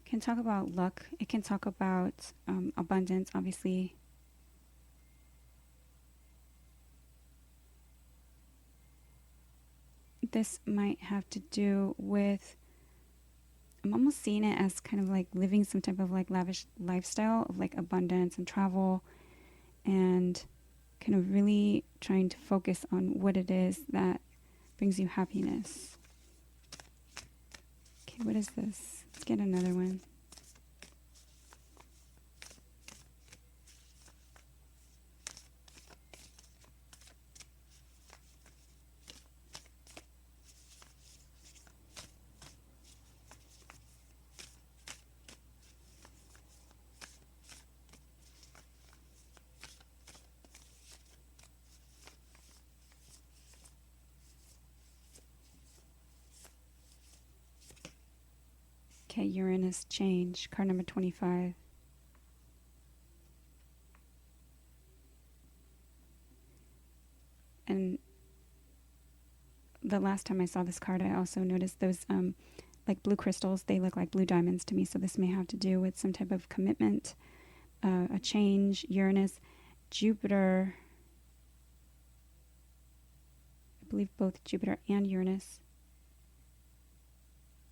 A: can talk about luck. It can talk about abundance, obviously. This might have to do with, I'm almost seeing it as kind of like living some type of like lavish lifestyle of like abundance and travel, and kind of really trying to focus on what it is that brings you happiness. Okay, what is this? Let's get another one. Okay, Uranus change, card number 25. And the last time I saw this card, I also noticed those like blue crystals. They look like blue diamonds to me, so this may have to do with some type of commitment, a change. Uranus, Jupiter believe both Jupiter and Uranus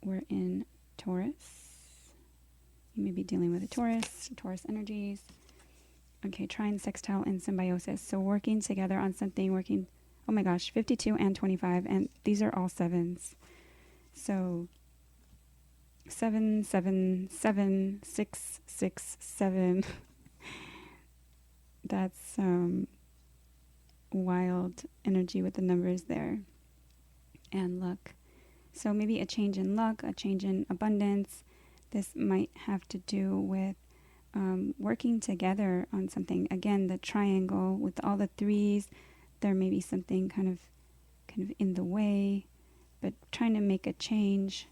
A: were in Taurus. You may be dealing with a Taurus energies. Okay, trine, sextile, and symbiosis. So working together on something, oh my gosh, 52 and 25, and these are all sevens. So 7, 7, 7, 6, 6, 7. That's wild energy with the numbers there. And luck. So maybe a change in luck, a change in abundance. This might have to do with working together on something. Again, the triangle with all the threes, there may be something kind of in the way, but trying to make a change.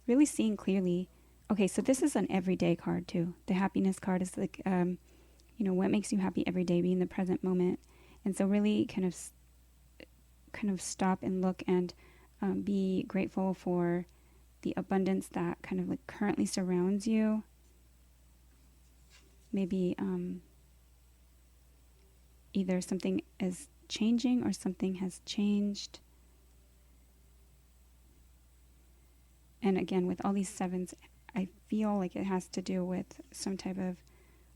A: Really seeing clearly. Okay, so this is an everyday card too. The happiness card is like, what makes you happy every day, be in the present moment. And so really kind of stop and look and be grateful for the abundance that kind of like currently surrounds you. Maybe either something is changing or something has changed. And again, with all these sevens, I feel like it has to do with some type of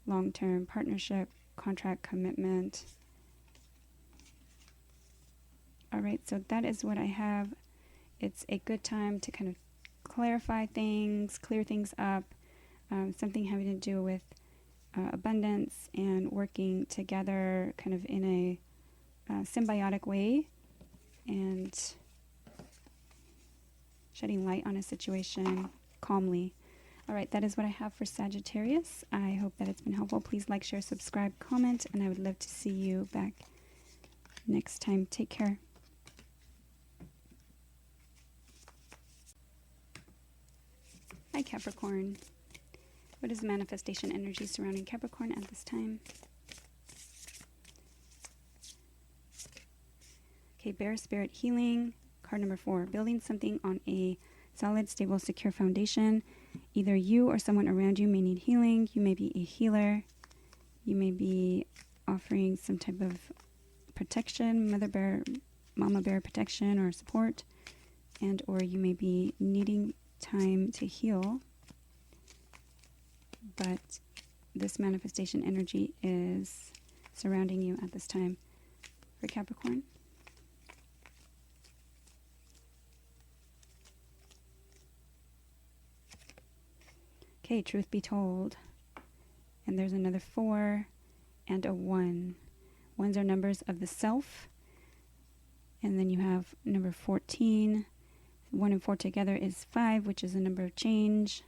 A: long-term partnership, contract, commitment. All right, so that is what I have. It's a good time to kind of clarify things, clear things up, something having to do with abundance and working together kind of in a symbiotic way, and shedding light on a situation calmly. All right, that is what I have for Sagittarius. I hope that it's been helpful. Please like, share, subscribe, comment, and I would love to see you back next time. Take care. Hi, Capricorn. What is manifestation energy surrounding Capricorn at this time? Okay, Bear Spirit Healing. Card number 4, building something on a solid, stable, secure foundation. Either you or someone around you may need healing. You may be a healer. You may be offering some type of protection, mother bear, mama bear protection or support. And or you may be needing time to heal. But this manifestation energy is surrounding you at this time for Capricorn. Okay, truth be told. And there's another 4 and a 1. Ones are numbers of the self. And then you have number 14. 1 and 4 together is 5, which is a number of change.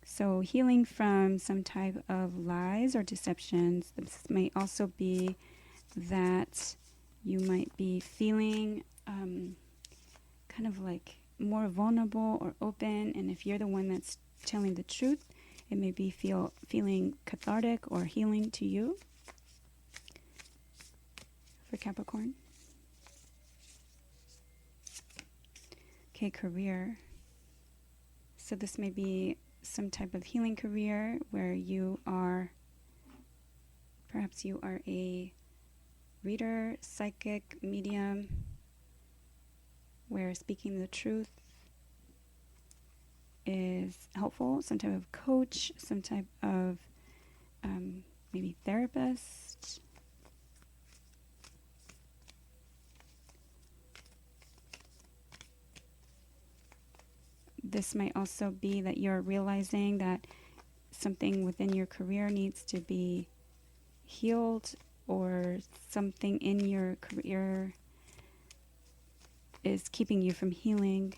A: So healing from some type of lies or deceptions. This may also be that you might be feeling kind of like more vulnerable or open. And if you're the one that's telling the truth, it may be feeling cathartic or healing to you for Capricorn. Okay, career. So this may be some type of healing career where perhaps you are a reader, psychic, medium, where speaking the truth is helpful. Some type of coach, some type of maybe therapist. This might also be that you're realizing that something within your career needs to be healed, or something in your career is keeping you from healing.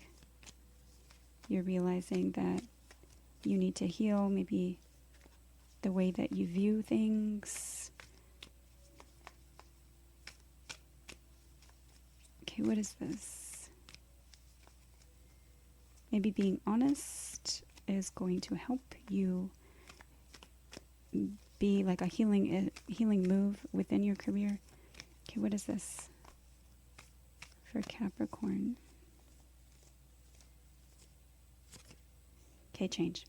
A: You're realizing that you need to heal, maybe the way that you view things. Okay, what is this? Maybe being honest is going to help you be like a healing move within your career. Okay, what is this for Capricorn? Okay, change.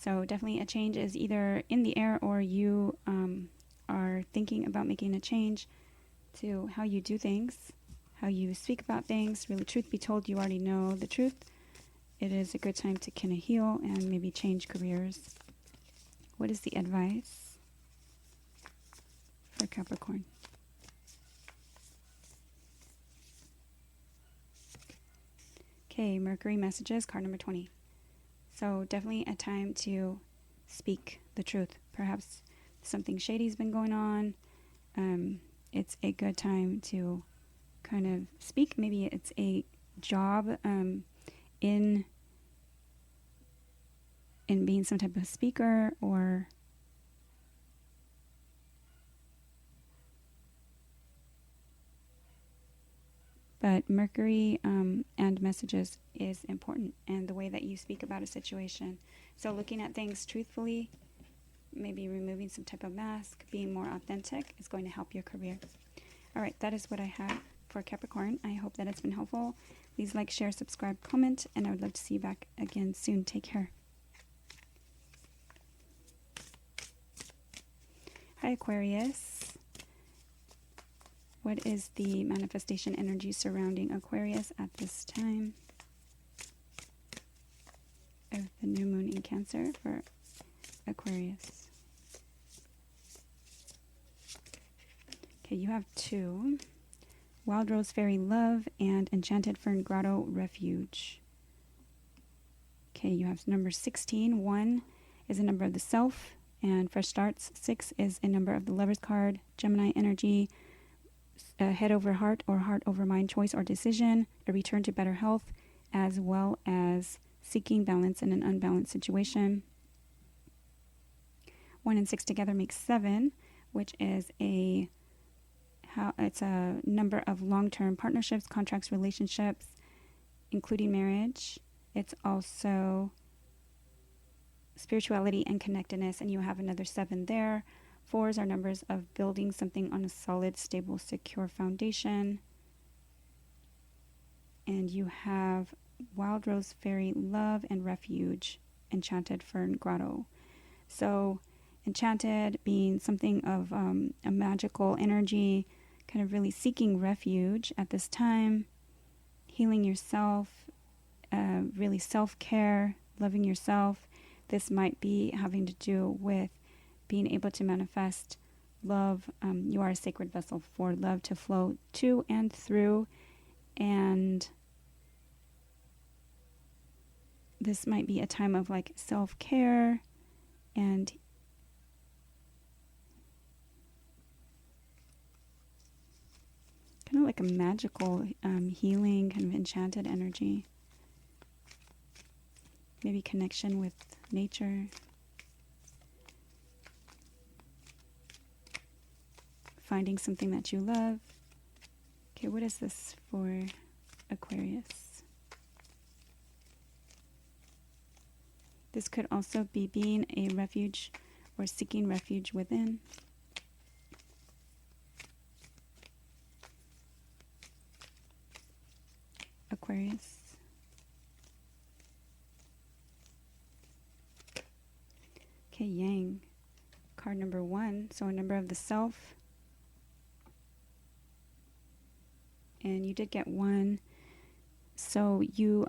A: So definitely a change is either in the air, or you are thinking about making a change to how you do things, how you speak about things. Really, truth be told, you already know the truth. It is a good time to kind of heal and maybe change careers. What is the advice for Capricorn? Okay, Mercury messages, card number 20. So definitely a time to speak the truth. Perhaps something shady's been going on. It's a good time to kind of speak. Maybe it's a job in being some type of speaker, or but Mercury and messages is important, and the way that you speak about a situation. So looking at things truthfully, maybe removing some type of mask, being more authentic is going to help your career. All right, that is what I have for Capricorn. I hope that it's been helpful. Please like, share, subscribe, comment, and I would love to see you back again soon. Take care. Hi, Aquarius. What is the manifestation energy surrounding Aquarius at this time of the new moon in Cancer for Aquarius? Okay, you have 2. Wild Rose Fairy Love and Enchanted Fern Grotto Refuge. Okay, you have number 16. 1 is a number of the self and fresh starts. 6 is a number of the Lover's card, Gemini energy, head over heart or heart over mind choice or decision, a return to better health, as well as seeking balance in an unbalanced situation. 1 and 6 together makes 7, which is it's a number of long-term partnerships, contracts, relationships, including marriage. It's also spirituality and connectedness, and you have another 7 there. 4s are numbers of building something on a solid, stable, secure foundation. And you have Wild Rose Fairy Love and Refuge, Enchanted Fern Grotto. So enchanted being something of a magical energy, kind of really seeking refuge at this time, healing yourself, really self-care, loving yourself. This might be having to do with being able to manifest love. You are a sacred vessel for love to flow to and through. And this might be a time of like self-care and kind of like a magical healing, kind of enchanted energy. Maybe connection with nature. Finding something that you love. Okay, what is this for Aquarius? This could also be being a refuge or seeking refuge within. Aquarius. Okay, Yang. Card number 1. So a number of the self. And you did get 1. So you,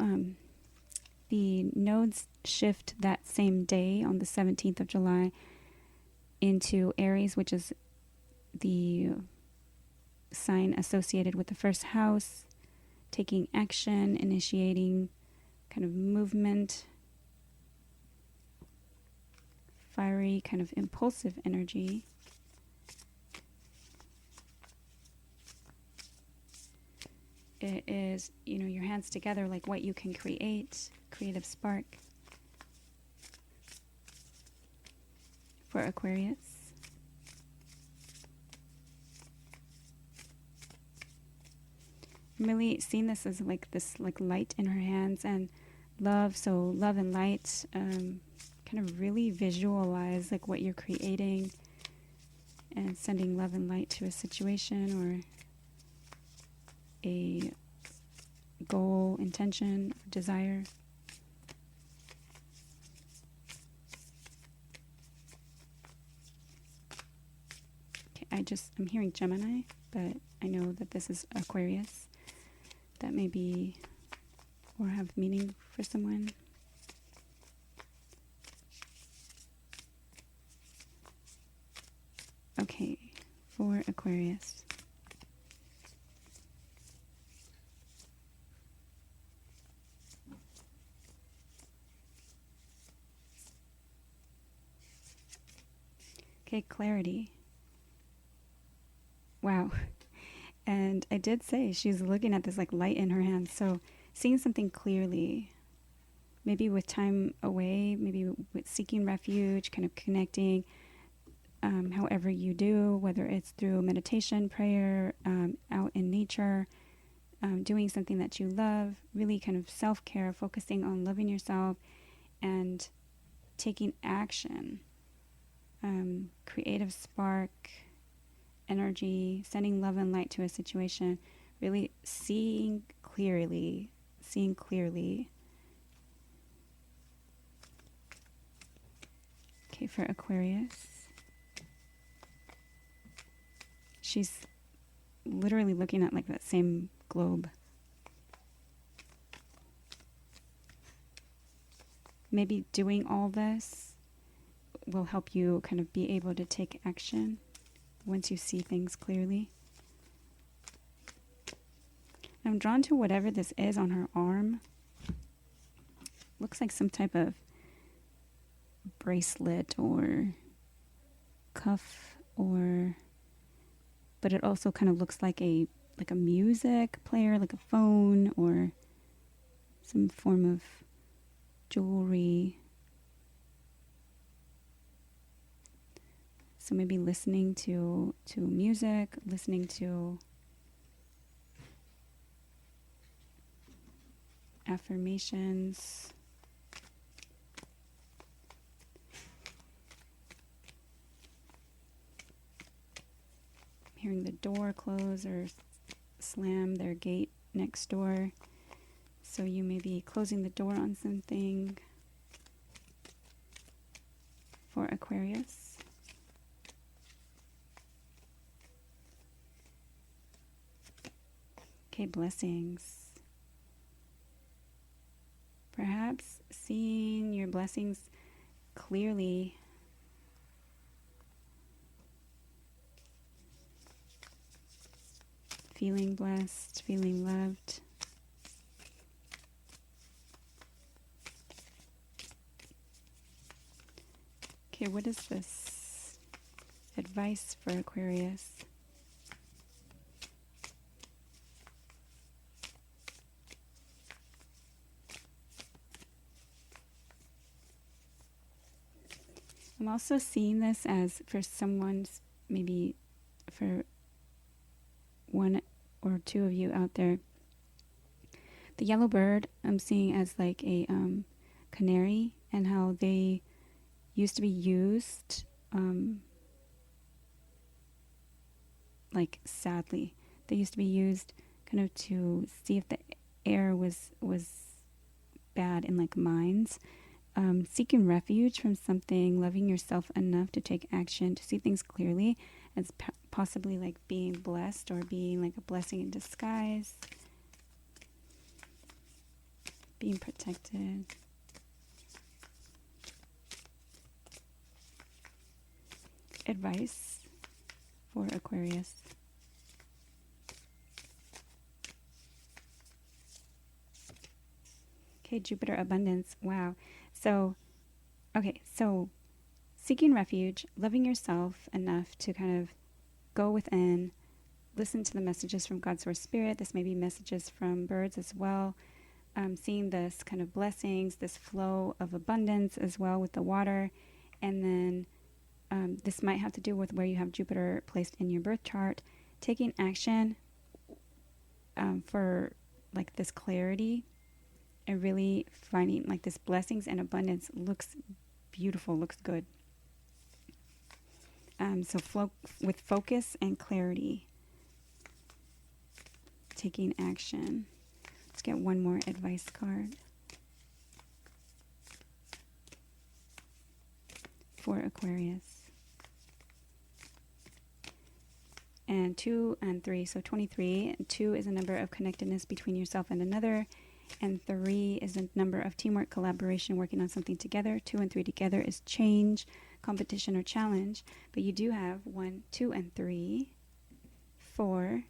A: the nodes shift that same day on the 17th of July into Aries, which is the sign associated with the first house, taking action, initiating kind of movement, fiery, kind of impulsive energy. It is, your hands together, like what you can create, creative spark for Aquarius. I'm really seeing this as like this like light in her hands and love. So love and light, kind of really visualize like what you're creating and sending love and light to a situation or a goal, intention, desire. I'm hearing Gemini, but I know that this is Aquarius. That may be or have meaning for someone. Okay, for Aquarius. Okay, clarity. Wow. And I did say she's looking at this like light in her hand. So seeing something clearly, maybe with time away, maybe with seeking refuge, kind of connecting, however you do, whether it's through meditation, prayer, out in nature, doing something that you love, really kind of self-care, focusing on loving yourself and taking action, creative spark, energy, sending love and light to a situation, really seeing clearly. Okay, for Aquarius, she's literally looking at like that same globe. Maybe doing all this will help you kind of be able to take action once you see things clearly. I'm drawn to whatever this is on her arm. Looks like some type of bracelet or cuff, but it also kind of looks like a music player, like a phone or some form of jewelry. So maybe listening to music, listening to affirmations. Hearing the door close or slam, their gate next door. So you may be closing the door on something. For Aquarius. Okay, blessings. Perhaps seeing your blessings clearly. Feeling blessed, feeling loved. Okay, what is this? Advice for Aquarius. I'm also seeing this as for someone's, maybe for one or two of you out there. The yellow bird I'm seeing as like a canary, and how they used to be used, like sadly, they used to be used kind of to see if the air was bad in like mines. Seeking refuge from something, loving yourself enough to take action, to see things clearly, as possibly like being blessed or being like a blessing in disguise, being protected. Advice for Aquarius. Okay, Jupiter abundance. Wow. So seeking refuge, loving yourself enough to kind of go within, listen to the messages from God's Source Spirit. This may be messages from birds as well. Seeing this kind of blessings, this flow of abundance as well with the water. And then this might have to do with where you have Jupiter placed in your birth chart. Taking action for like this clarity. And really finding like this blessings and abundance looks beautiful, looks good. So flow with focus and clarity. Taking action. Let's get one more advice card. For Aquarius. and 2 and 3. So 23. 2 is a number of connectedness between yourself and another. And 3 is a number of teamwork, collaboration, working on something together. 2 and 3 together is change, competition, or challenge. But you do have 1, 2, and 3. 4.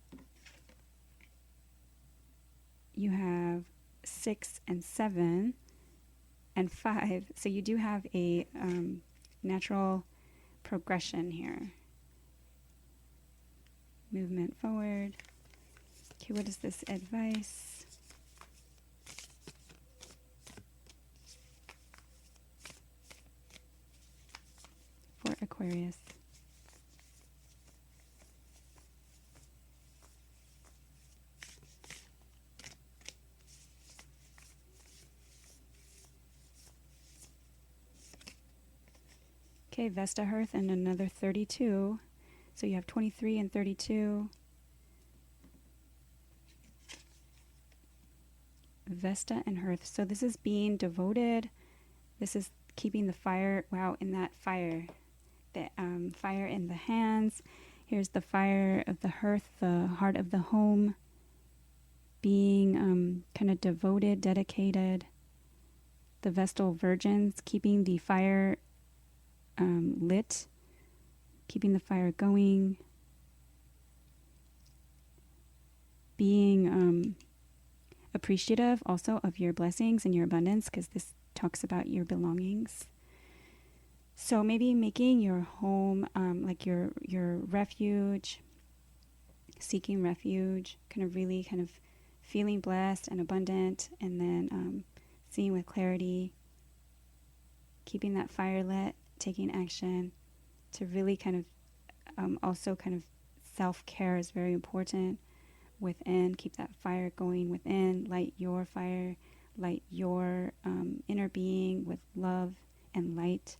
A: You have 6 and 7. And 5. So you do have a natural progression here. Movement forward. Okay, what is this advice? For Aquarius. Okay, Vesta Hearth and another 32. So you have 23 and 32. Vesta and Hearth. So this is being devoted. This is keeping the fire, wow, in that fire. The fire in the hands. Here's the fire of the hearth, the heart of the home. Being kind of devoted, dedicated. The Vestal Virgins, keeping the fire lit, keeping the fire going, being appreciative also of your blessings and your abundance, because this talks about your belongings. So maybe making your home like your refuge, seeking refuge, kind of really kind of feeling blessed and abundant, and then seeing with clarity, keeping that fire lit, taking action to really kind of also kind of self-care is very important within. Keep that fire going within. Light your fire, light your inner being with love and light.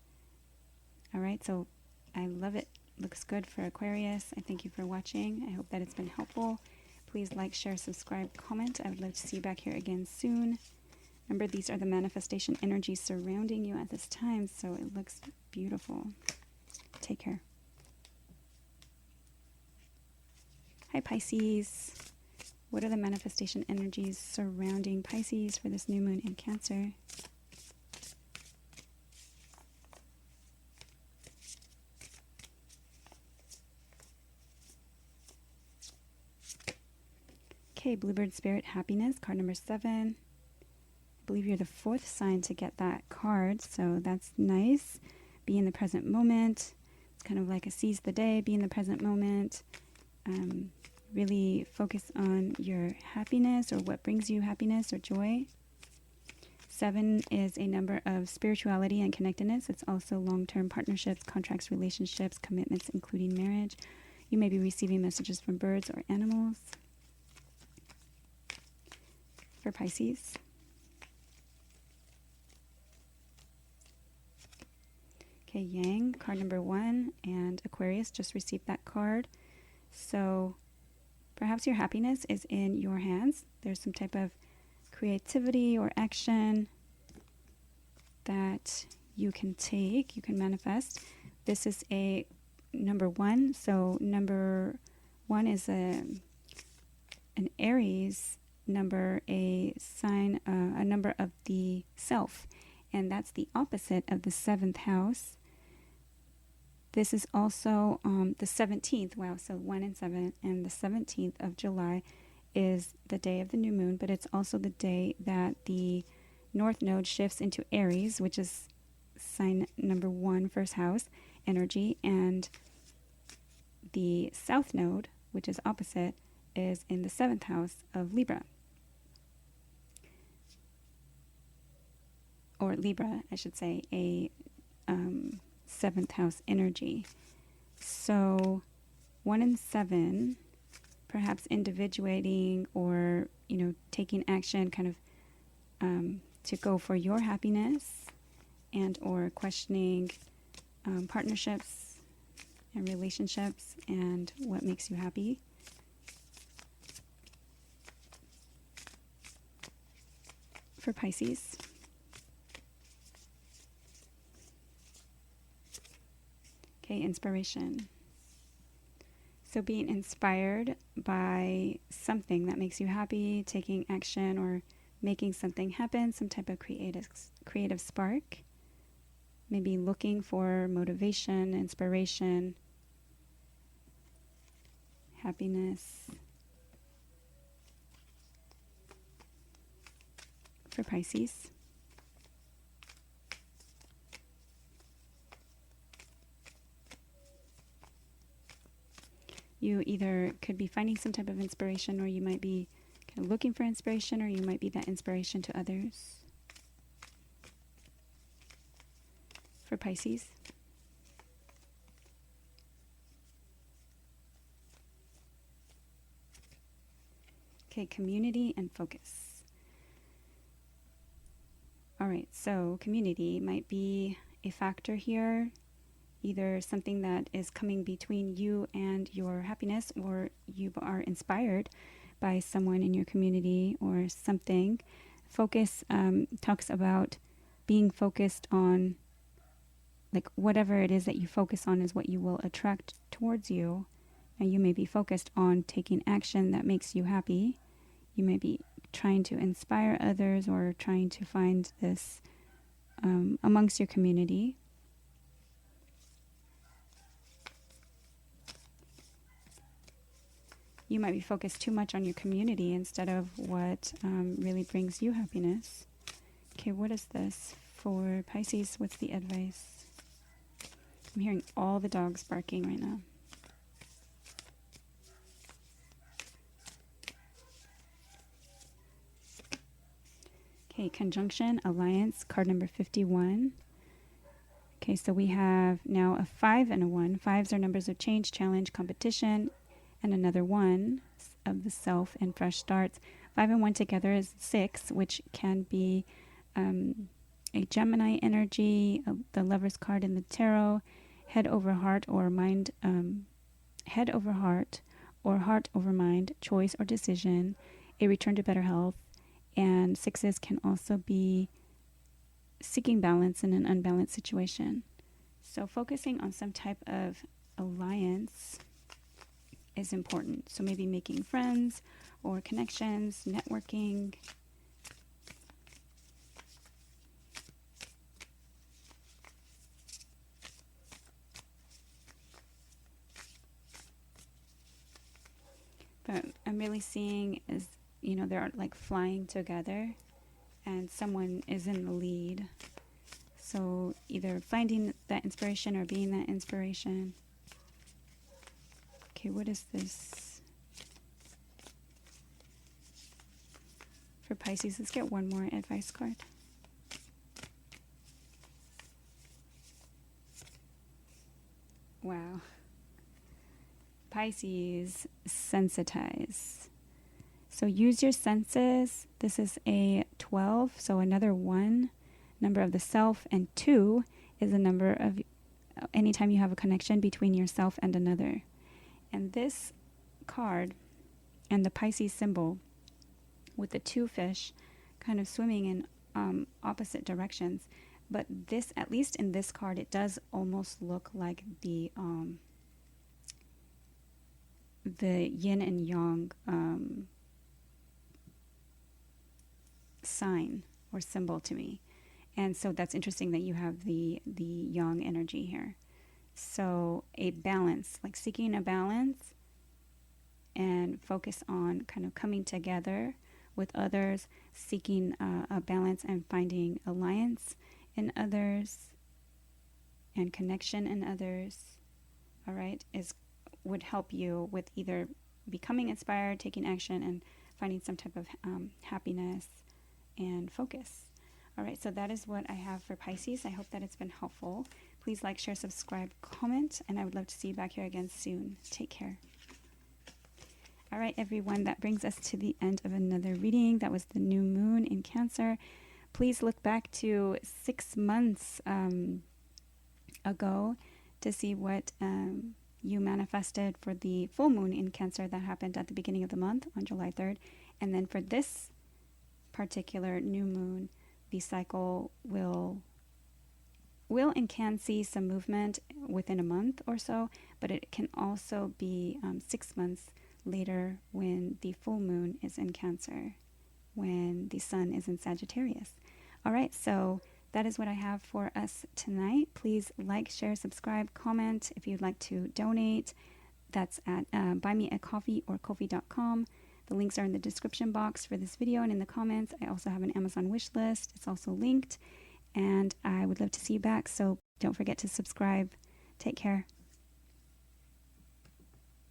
A: All right, so I love it. Looks good for Aquarius. I thank you for watching. I hope that it's been helpful. Please like, share, subscribe, comment. I would love to see you back here again soon. Remember, these are the manifestation energies surrounding you at this time, so it looks beautiful. Take care. Hi, Pisces. What are the manifestation energies surrounding Pisces for this new moon in Cancer? Okay, Bluebird Spirit Happiness, card number 7. I believe you're the 4th sign to get that card, so that's nice. Be in the present moment. It's kind of like a seize the day, be in the present moment. Really focus on your happiness or what brings you happiness or joy. 7 is a number of spirituality and connectedness. It's also long-term partnerships, contracts, relationships, commitments, including marriage. You may be receiving messages from birds or animals. For Pisces. Okay, Yang, card number 1, and Aquarius just received that card. So perhaps your happiness is in your hands. There's some type of creativity or action that you can take, you can manifest. This is a number 1. So number 1 is an Aries number, a sign, a number of the self. And that's the opposite of the 7th house. This is also the 17th. Wow, so 1 and 7. And the 17th of July is the day of the new moon, but it's also the day that the North Node shifts into Aries, which is sign number 1, first house energy. And the South Node, which is opposite, is in the 7th house of Libra. Or Libra, I should say, a 7th house energy. So 1 and 7, perhaps individuating or, taking action kind of to go for your happiness, and or questioning partnerships and relationships and what makes you happy. For Pisces. Okay, inspiration. So being inspired by something that makes you happy, taking action or making something happen, some type of creative spark. Maybe looking for motivation, inspiration, happiness. For Pisces. You either could be finding some type of inspiration, or you might be kind of looking for inspiration, or you might be that inspiration to others. For Pisces. Okay, community and focus. All right, so community might be a factor here. Either something that is coming between you and your happiness, or you are inspired by someone in your community or something. Focus talks about being focused on, like, whatever it is that you focus on is what you will attract towards you. And you may be focused on taking action that makes you happy. You may be trying to inspire others or trying to find this amongst your community. You might be focused too much on your community instead of what really brings you happiness. Okay, what is this for Pisces? What's the advice? I'm hearing all the dogs barking right now. Okay, conjunction, alliance, card number 51. Okay, so we have now a 5 and a 1. 5s are numbers of change, challenge, competition, and another 1 of the self and fresh starts. 5 and 1 together is 6, which can be a Gemini energy, the Lover's card in the tarot, head over heart or mind, head over heart or heart over mind, choice or decision, a return to better health. And 6s can also be seeking balance in an unbalanced situation. So focusing on some type of alliance is important. So maybe making friends or connections, networking. But I'm really seeing is, they're like flying together and someone is in the lead. So either finding that inspiration or being that inspiration. Okay, what is this? For Pisces, let's get one more advice card. Wow. Pisces, sensitize. So use your senses. This is a 12, so another 1, number of the self, and 2 is a number of anytime you have a connection between yourself and another. And this card and the Pisces symbol with the 2 fish kind of swimming in opposite directions. But this, at least in this card, it does almost look like the yin and yang sign or symbol to me. And so that's interesting that you have the yang energy here. So a balance, like seeking a balance and focus on kind of coming together with others, seeking a balance and finding alliance in others and connection in others, all right, would help you with either becoming inspired, taking action, and finding some type of happiness and focus. All right, so that is what I have for Pisces. I hope that it's been helpful. Please like, share, subscribe, comment, and I would love to see you back here again soon. Take care. All right, everyone, that brings us to the end of another reading. That was the new moon in Cancer. Please look back to 6 months ago to see what you manifested for the full moon in Cancer that happened at the beginning of the month on July 3rd. And then for this particular new moon, the cycle will will and can see some movement within a month or so, but it can also be 6 months later when the full moon is in Cancer, when the sun is in Sagittarius. All right, so that is what I have for us tonight. Please like, share, subscribe, comment. If you'd like to donate, that's at buymeacoffee or ko-fi.com. The links are in the description box for this video and in the comments. I also have an Amazon wish list. It's also linked. And I would love to see you back. So don't forget to subscribe. Take care.